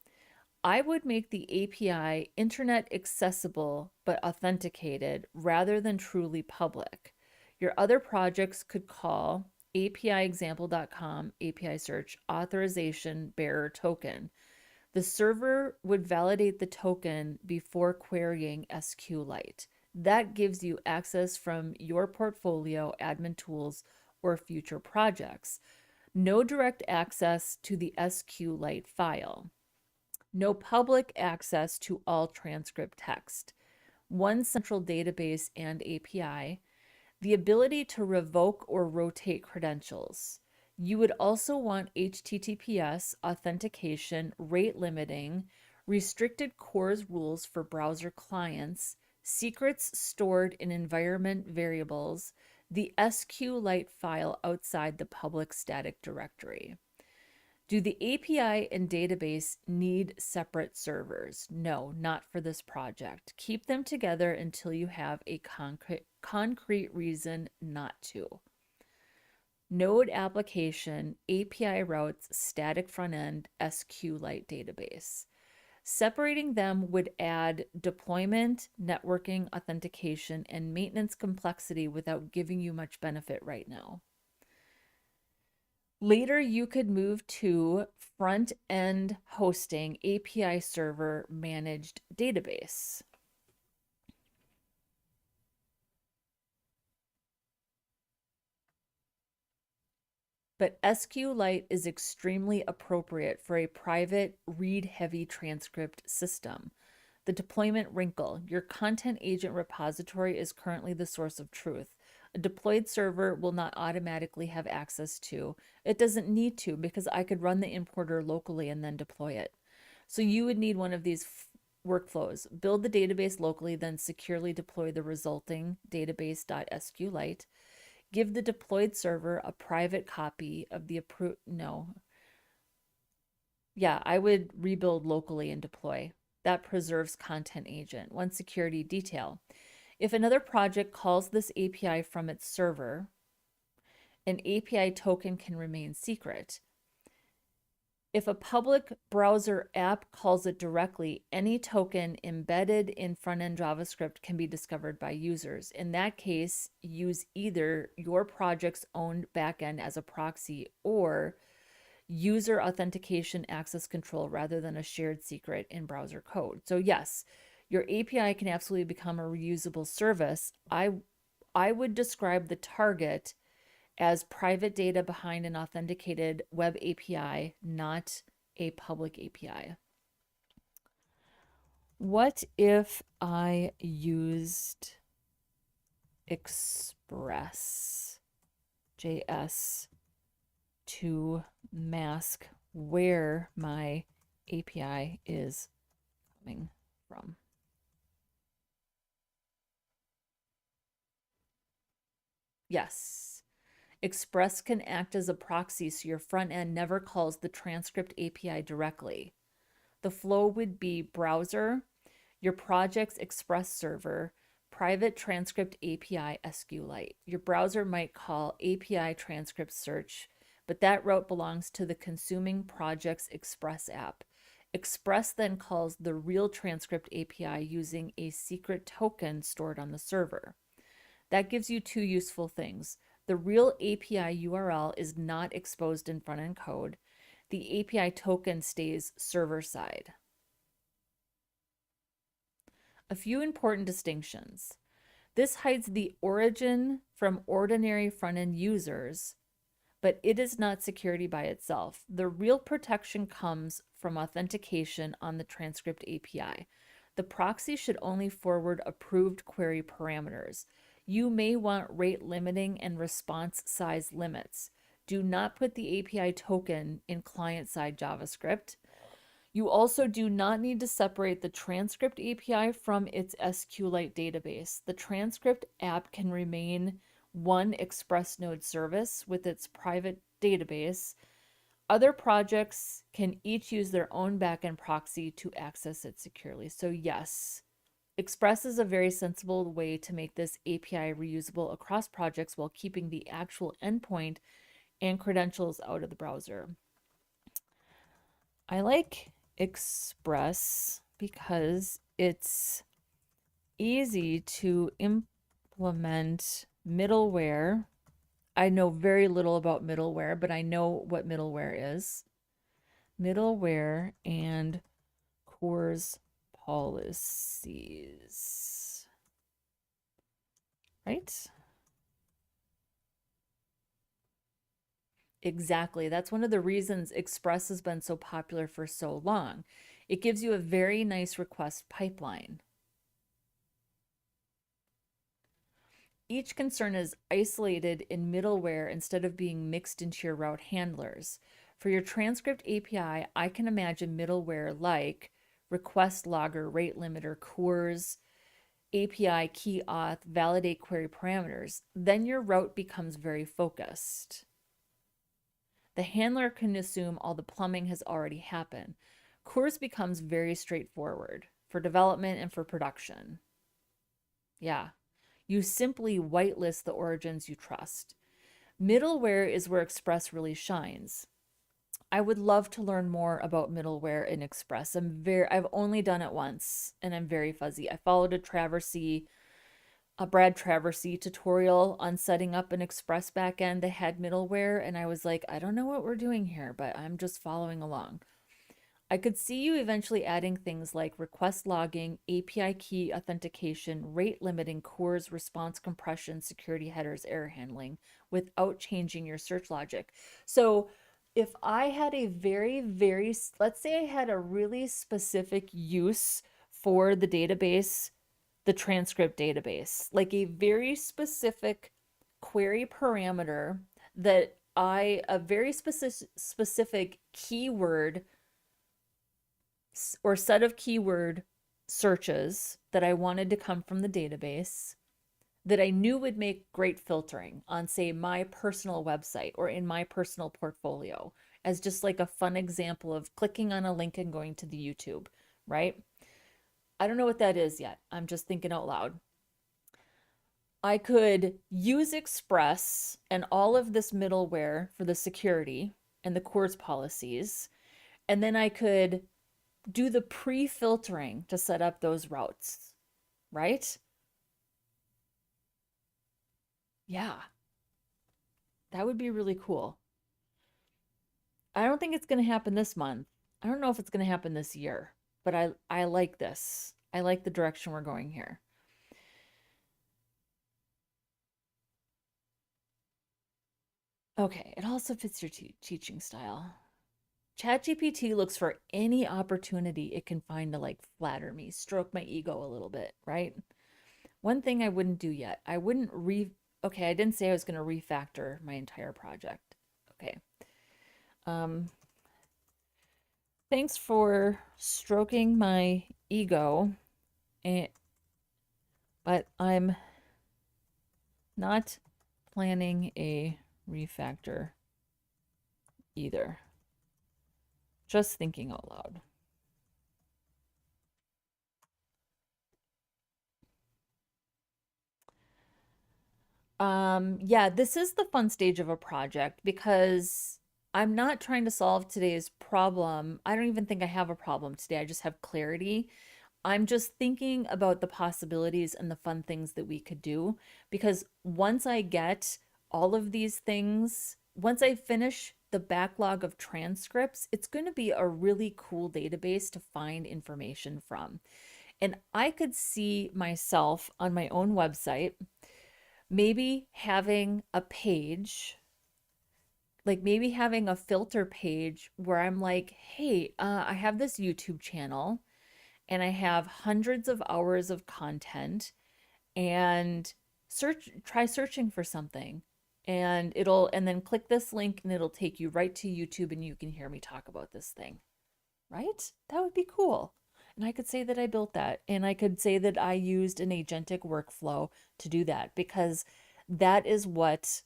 I would make the API internet accessible but authenticated rather than truly public. Your other projects could call APIexample.com API search authorization bearer token. The server would validate the token before querying SQLite. That gives you access from your portfolio, admin tools, or future projects. No direct access to the SQLite file. No public access to all transcript text. One central database and API. The ability to revoke or rotate credentials. You would also want HTTPS authentication, rate limiting, restricted CORS rules for browser clients, secrets stored in environment variables, the SQLite file outside the public static directory. Do the API and database need separate servers? No, not for this project. Keep them together until you have a concrete reason not to. Node application, API routes, static front end, SQLite database. Separating them would add deployment, networking, authentication, and maintenance complexity without giving you much benefit right now. Later, you could move to front-end hosting, API server managed database. But SQLite is extremely appropriate for a private read-heavy transcript system. The deployment wrinkle. Your content agent repository is currently the source of truth. A deployed server will not automatically have access to. It doesn't need to because I could run the importer locally and then deploy it. So you would need one of these workflows. Build the database locally, then securely deploy the resulting database.sqlite. Give the deployed server a private copy of the approved, no. Yeah, I would rebuild locally and deploy. That preserves content agent. One security detail. If another project calls this API from its server, an API token can remain secret. If a public browser app calls it directly, any token embedded in front-end JavaScript can be discovered by users. In that case, use either your project's own backend as a proxy or user authentication access control rather than a shared secret in browser code. So yes, Your API can absolutely become a reusable service. I would describe the target as private data behind an authenticated web API, not a public API. What if I used Express JS to mask where my API is coming from? Yes. Express can act as a proxy so your front end never calls the transcript API directly. The flow would be browser, your project's Express server, private transcript API SQLite. Your browser might call API transcript search, but that route belongs to the consuming project's Express app. Express then calls the real transcript API using a secret token stored on the server. That gives you two useful things. The real API URL is not exposed in front-end code. The API token stays server-side. A few important distinctions. This hides the origin from ordinary front-end users, but it is not security by itself. The real protection comes from authentication on the transcript API. The proxy should only forward approved query parameters. You may want rate limiting and response size limits. Do not put the API token in client-side JavaScript. You also do not need to separate the transcript API from its SQLite database. The transcript app can remain one Express node service with its private database. Other projects can each use their own backend proxy to access it securely. So yes, Express is a very sensible way to make this API reusable across projects while keeping the actual endpoint and credentials out of the browser. I like Express because it's easy to implement middleware. I know very little about middleware, but I know what middleware is. Middleware and CORS policies, right? Exactly. That's one of the reasons Express has been so popular for so long. It gives you a very nice request pipeline. Each concern is isolated in middleware instead of being mixed into your route handlers. For your transcript API, I can imagine middleware like request logger, rate limiter, CORS, API key auth, validate query parameters. Then your route becomes very focused. The handler can assume all the plumbing has already happened. CORS becomes very straightforward for development and for production. Yeah. You simply whitelist the origins you trust. Middleware is where Express really shines. I would love to learn more about middleware in Express. I've only done it once and I'm very fuzzy. I followed a Brad Traversy tutorial on setting up an Express backend that had middleware, and I was like, I don't know what we're doing here, but I'm just following along. I could see you eventually adding things like request logging, API key authentication, rate limiting, CORS, response compression, security headers, error handling without changing your search logic. So if I had let's say I had a really specific use for the database, the transcript database, like a very specific query parameter that a very specific keyword or set of keyword searches that I wanted to come from the database that I knew would make great filtering on, say, my personal website or in my personal portfolio, as just like a fun example of clicking on a link and going to the YouTube, right? I don't know what that is yet. I'm just thinking out loud. I could use Express and all of this middleware for the security and the CORS policies, and then I could do the pre-filtering to set up those routes, right? Yeah, that would be really cool. I don't think it's going to happen this month. I don't know if it's going to happen this year, but I like this. I like the direction we're going here. Okay, it also fits your teaching style. ChatGPT looks for any opportunity it can find to like flatter me, stroke my ego a little bit, right? One thing I wouldn't do yet, okay, I didn't say I was going to refactor my entire project. Okay. Um, Thanks for stroking my ego, but I'm not planning a refactor either. Just thinking out loud. Yeah, this is the fun stage of a project because I'm not trying to solve today's problem. I don't even think I have a problem today. I just have clarity. I'm just thinking about the possibilities and the fun things that we could do because once I get all of these things, once I finish the backlog of transcripts, it's going to be a really cool database to find information from. And I could see myself on my own website maybe having a page, like maybe having a filter page where I'm like, hey, I have this YouTube channel and I have hundreds of hours of content and try searching for something and then click this link and it'll take you right to YouTube and you can hear me talk about this thing, right? That would be cool. And I could say that I built that and I could say that I used an agentic workflow to do that because that is what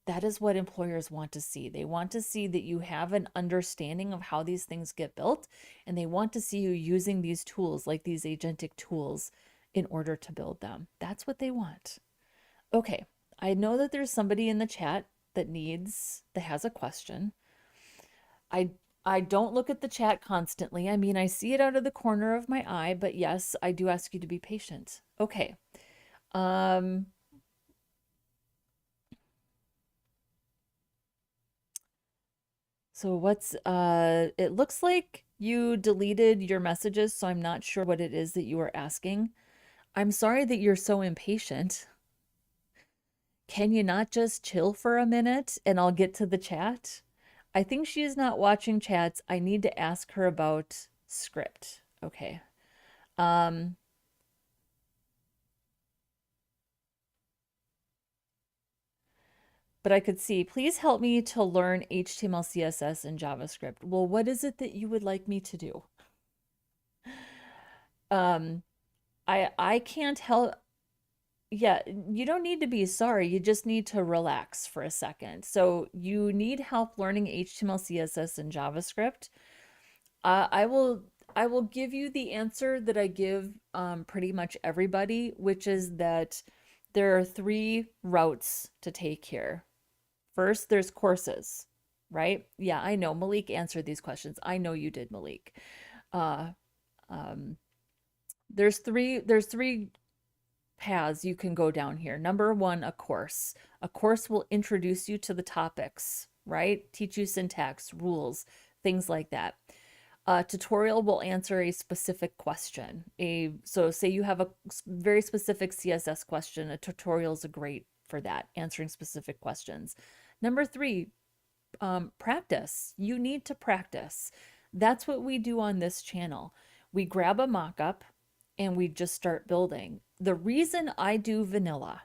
that is what employers want to see. They want to see that you have an understanding of how these things get built, and they want to see you using these tools, like these agentic tools, in order to build them. That's what they want. Okay, I know that there's somebody in the chat that has a question. I I don't look at the chat constantly. I mean, I see it out of the corner of my eye, but yes, I do ask you to be patient. Okay. Um, So it looks like you deleted your messages, so I'm not sure what it is that you are asking. I'm sorry that you're so impatient. Can you not just chill for a minute and I'll get to the chat? I think she is not watching chats. I need to ask her about script. Okay. Um, but I could see, please help me to learn HTML, CSS, and JavaScript. Well, what is it that you would like me to do? Um, I can't help. Yeah, you don't need to be sorry. You just need to relax for a second. So you need help learning HTML, CSS, and JavaScript. Uh, I will I will give you the answer that I give pretty much everybody, which is that there are three routes to take here. First, there's courses, right? Yeah, I know Malik answered these questions. I know you did, Malik. Uh, um, there's three paths you can go down here. Number one, a course. A course will introduce you to the topics, right? Teach you syntax, rules, things like that. A tutorial will answer a specific question. So say you have a very specific CSS question, a tutorial is great for that, answering specific questions. Number three, practice. You need to practice. That's what we do on this channel. We grab a mockup and we just start building. The reason I do vanilla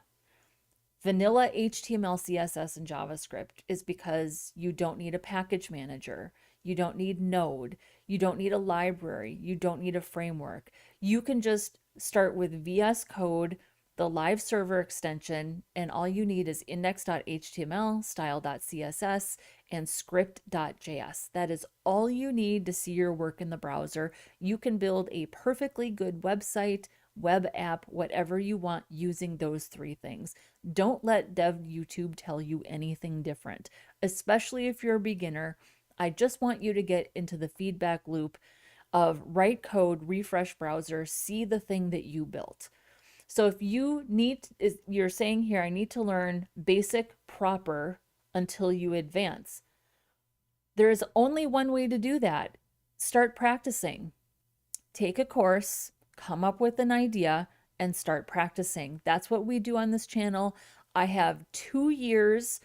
HTML, CSS, and JavaScript is because you don't need a package manager. You don't need Node. You don't need a library. You don't need a framework. You can just start with VS Code, the live server extension, and all you need is index.html, style.css, and script.js. That is all you need to see your work in the browser. You can build a perfectly good website, web app, whatever you want using those three things. Don't let Dev YouTube tell you anything different, especially if you're a beginner. I just want you to get into the feedback loop of write code, refresh browser, see the thing that you built. So if you're saying here, I need to learn basic proper until you advance. There is only one way to do that. Start practicing. Take a course, come up with an idea and start practicing. That's what we do on this channel. I have 2 years,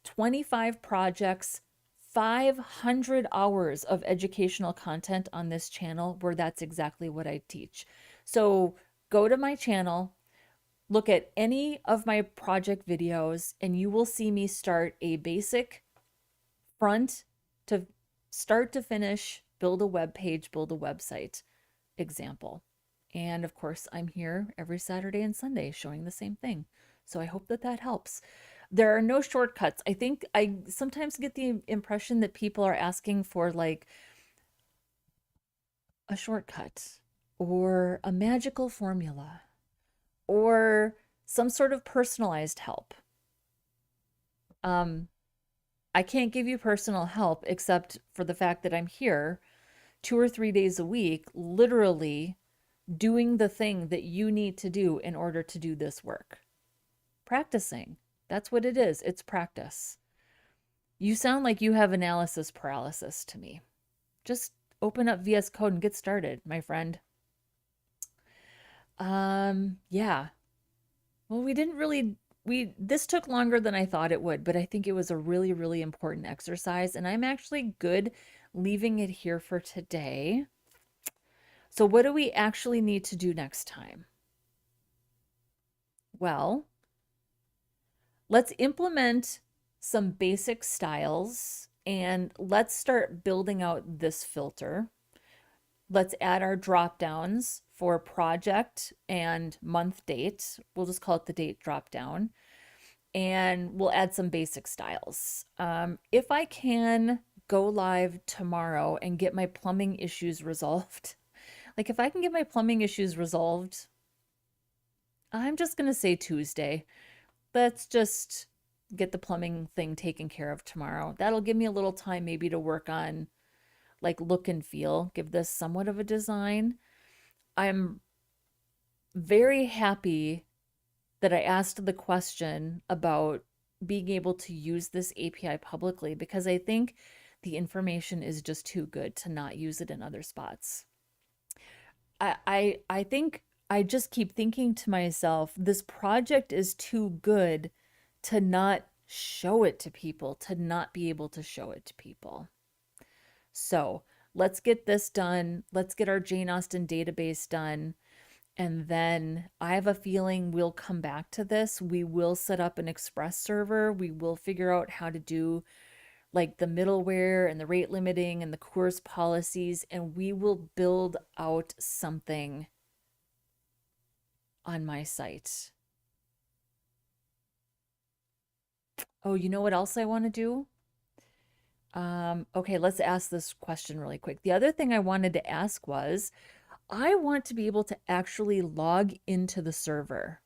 25 projects, 500 hours of educational content on this channel where that's exactly what I teach. So go to my channel, look at any of my project videos, and you will see me start a basic front to start to finish, build a web page, build a website example. And of course, I'm here every Saturday and Sunday showing the same thing. So I hope that that helps. There are no shortcuts. I think I sometimes get the impression that people are asking for like a shortcut or a magical formula or some sort of personalized help. I can't give you personal help except for the fact that I'm here 2 or 3 days a week, literally doing the thing that you need to do in order to do this work. Practicing. That's what it is. It's practice. You sound like you have analysis paralysis to me. Just open up VS Code and get started, my friend. Yeah. Well, this took longer than I thought it would, but I think it was a really, really important exercise, and I'm actually good leaving it here for today. So what do we actually need to do next time? Well, let's implement some basic styles and let's start building out this filter. Let's add our drop downs for project and month date. We'll just call it the date drop down. And we'll add some basic styles. If I can go live tomorrow and get my plumbing issues resolved, like if I can get my plumbing issues resolved, I'm just going to say Tuesday. Let's just get the plumbing thing taken care of tomorrow. That'll give me a little time maybe to work on like look and feel, give this somewhat of a design. I'm very happy that I asked the question about being able to use this API publicly because I think the information is just too good to not use it in other spots. I think I just keep thinking to myself, this project is too good to not show it to people, to not be able to show it to people. So let's get this done. Let's get our Jane Austen database done. And then I have a feeling we'll come back to this. We will set up an Express server. We will figure out how to do like the middleware and the rate limiting and the course policies, and we will build out something on my site. Oh, you know what else I want to do? Okay, let's ask this question really quick. The other thing I wanted to ask was, I want to be able to actually log into the server,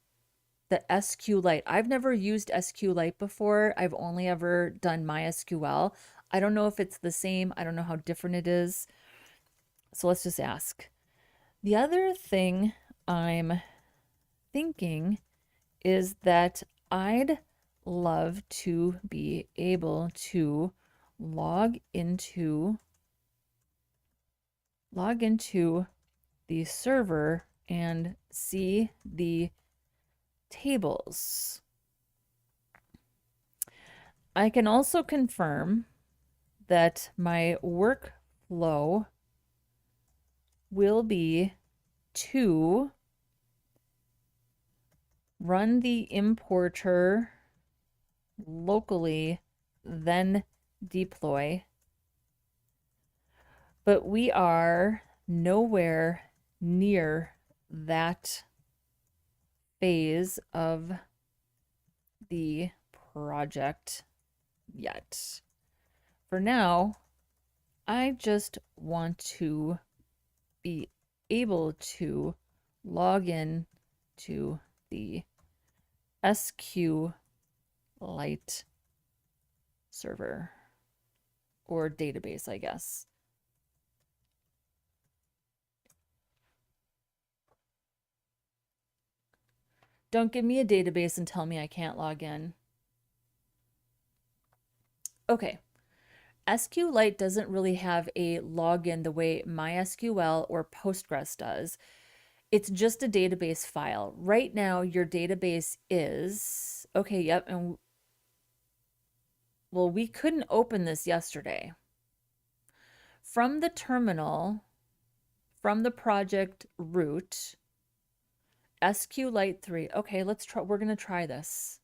the SQLite. I've never used SQLite before. I've only ever done MySQL. I don't know if it's the same. I don't know how different it is. So let's just ask. The other thing I'm thinking is that I'd love to be able to log into the server and see the tables. I can also confirm that my workflow will be to run the importer locally, then deploy. But we are nowhere near that phase of the project yet. For now, I just want to be able to log in to the SQLite server or database, I guess. Don't give me a database and tell me I can't log in. Okay. SQLite doesn't really have a login the way MySQL or Postgres does. It's just a database file. Right now, your database is, okay, yep, and well, we couldn't open this yesterday. From the terminal, from the project root, SQLite 3. Okay, let's try, we're gonna try this.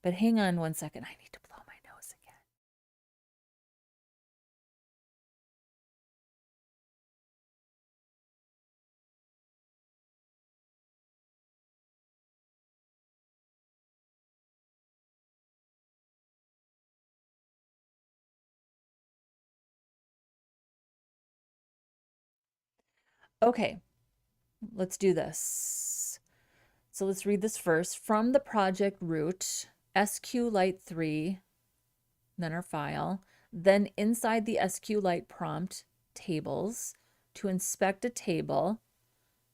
But hang on one second, I need to blow my nose again. Okay, let's do this. So let's read this first. From the project root, SQLite 3, then our file, then inside the SQLite prompt, tables, to inspect a table,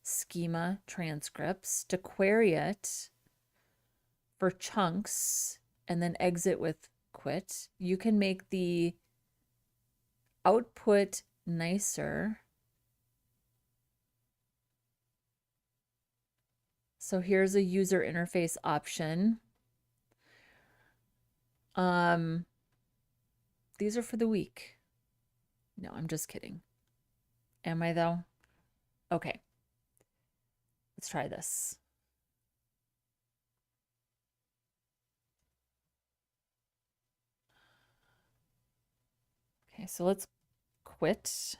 schema transcripts, to query it for chunks, and then exit with quit. You can make the output nicer. So here's a user interface option. These are for the week. No, I'm just kidding. Am I though? Okay. Let's try this. Okay, so let's quit.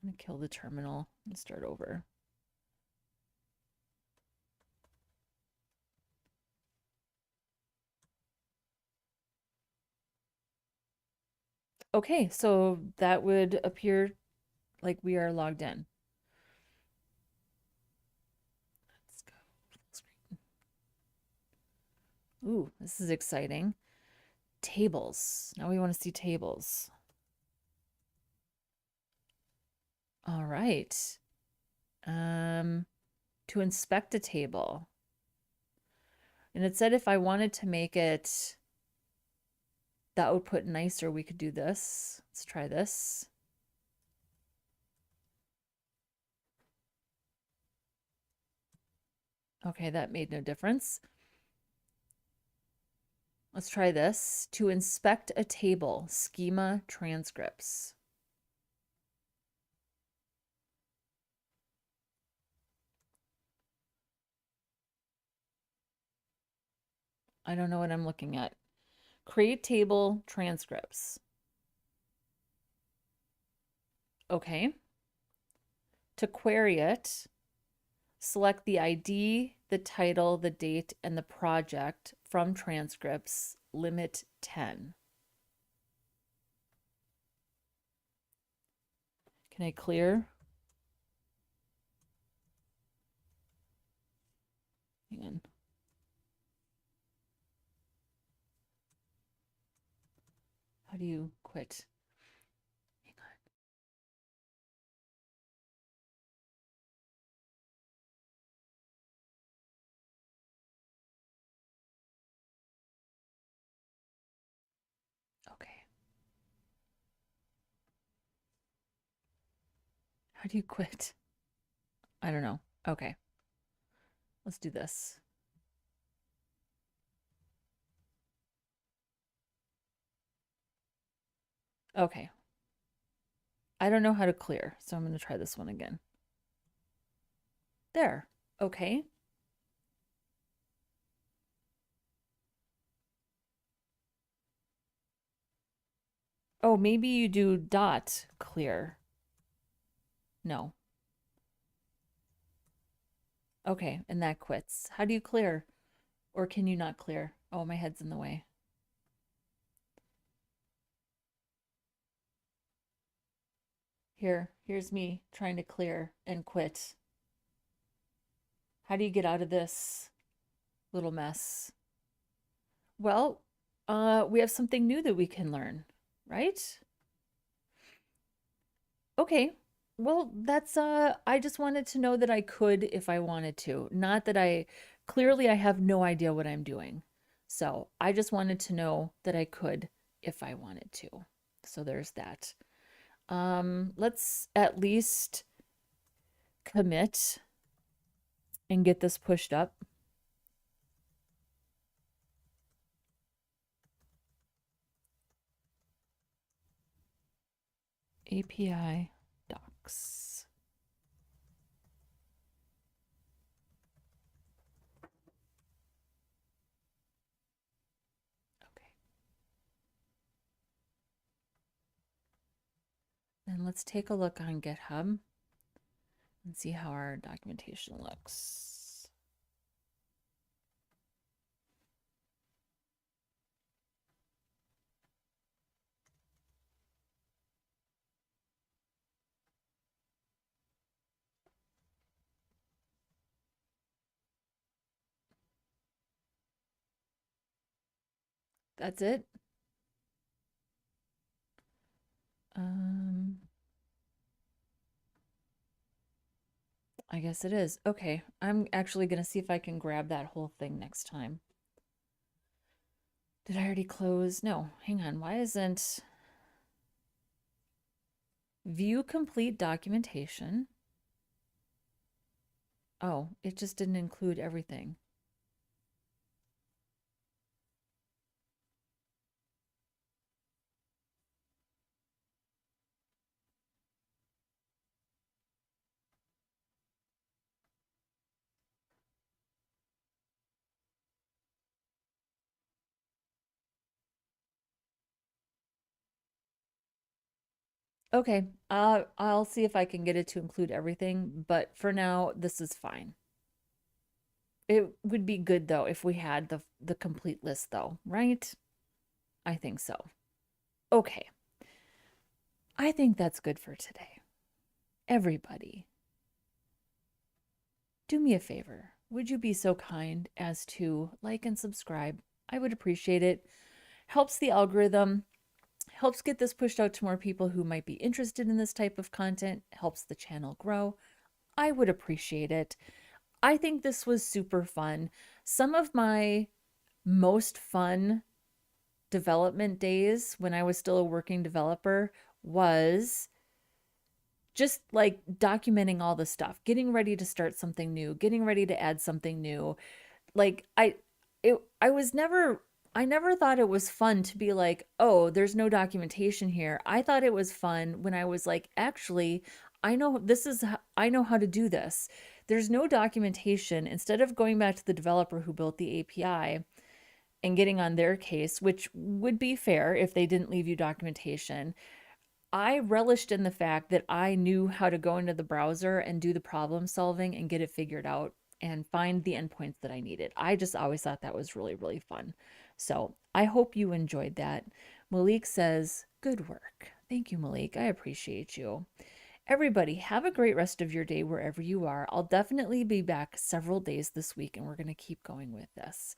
I'm gonna kill the terminal and start over. Okay, so that would appear like we are logged in. Let's go full screen. Ooh, this is exciting. Tables. Now we want to see tables. All right. To inspect a table. And it said if I wanted to make it the output nicer, we could do this. Let's try this. Okay, that made no difference. Let's try this. To inspect a table, schema transcripts. I don't know what I'm looking at. Create table transcripts. Okay. To query it, select the ID, the title, the date, and the project from transcripts, limit 10. Can I clear? Hang on. How do you quit? Hang on. Okay. How do you quit? I don't know. Okay. Let's do this. Okay. I don't know how to clear, so I'm going to try this one again. There. Okay. Oh, maybe you do dot clear. No. Okay, and that quits. How do you clear? Or can you not clear? Oh, my head's in the way. Here's me trying to clear and quit. How do you get out of this little mess? Well, we have something new that we can learn, right? Okay. Well, that's I just wanted to know that I could if I wanted to. Not that clearly I have no idea what I'm doing. So, I just wanted to know that I could if I wanted to. So there's that. Let's at least commit and get this pushed up. API docs. Okay. And let's take a look on GitHub and see how our documentation looks. That's it. I guess it is. Okay, I'm actually going to see if I can grab that whole thing next time. Did I already close? No, hang on. Why isn't view complete documentation? Oh, it just didn't include everything. Okay, I'll see if I can get it to include everything, but for now, this is fine. It would be good though if we had the complete list though, right? I think so. Okay. I think that's good for today. Everybody, do me a favor. Would you be so kind as to like and subscribe? I would appreciate it. Helps the algorithm, helps get this pushed out to more people who might be interested in this type of content, helps the channel grow. I would appreciate it. I think this was super fun. Some of my most fun development days when I was still a working developer was just like documenting all the stuff, getting ready to start something new, getting ready to add something new. Like I never thought it was fun to be like, "Oh, there's no documentation here." I thought it was fun when I was like, "Actually, I know how to do this." There's no documentation. Instead of going back to the developer who built the API and getting on their case, which would be fair if they didn't leave you documentation, I relished in the fact that I knew how to go into the browser and do the problem solving and get it figured out and find the endpoints that I needed. I just always thought that was really, really fun. So I hope you enjoyed that. Malik says, good work. Thank you, Malik. I appreciate you. Everybody, have a great rest of your day wherever you are. I'll definitely be back several days this week and we're going to keep going with this.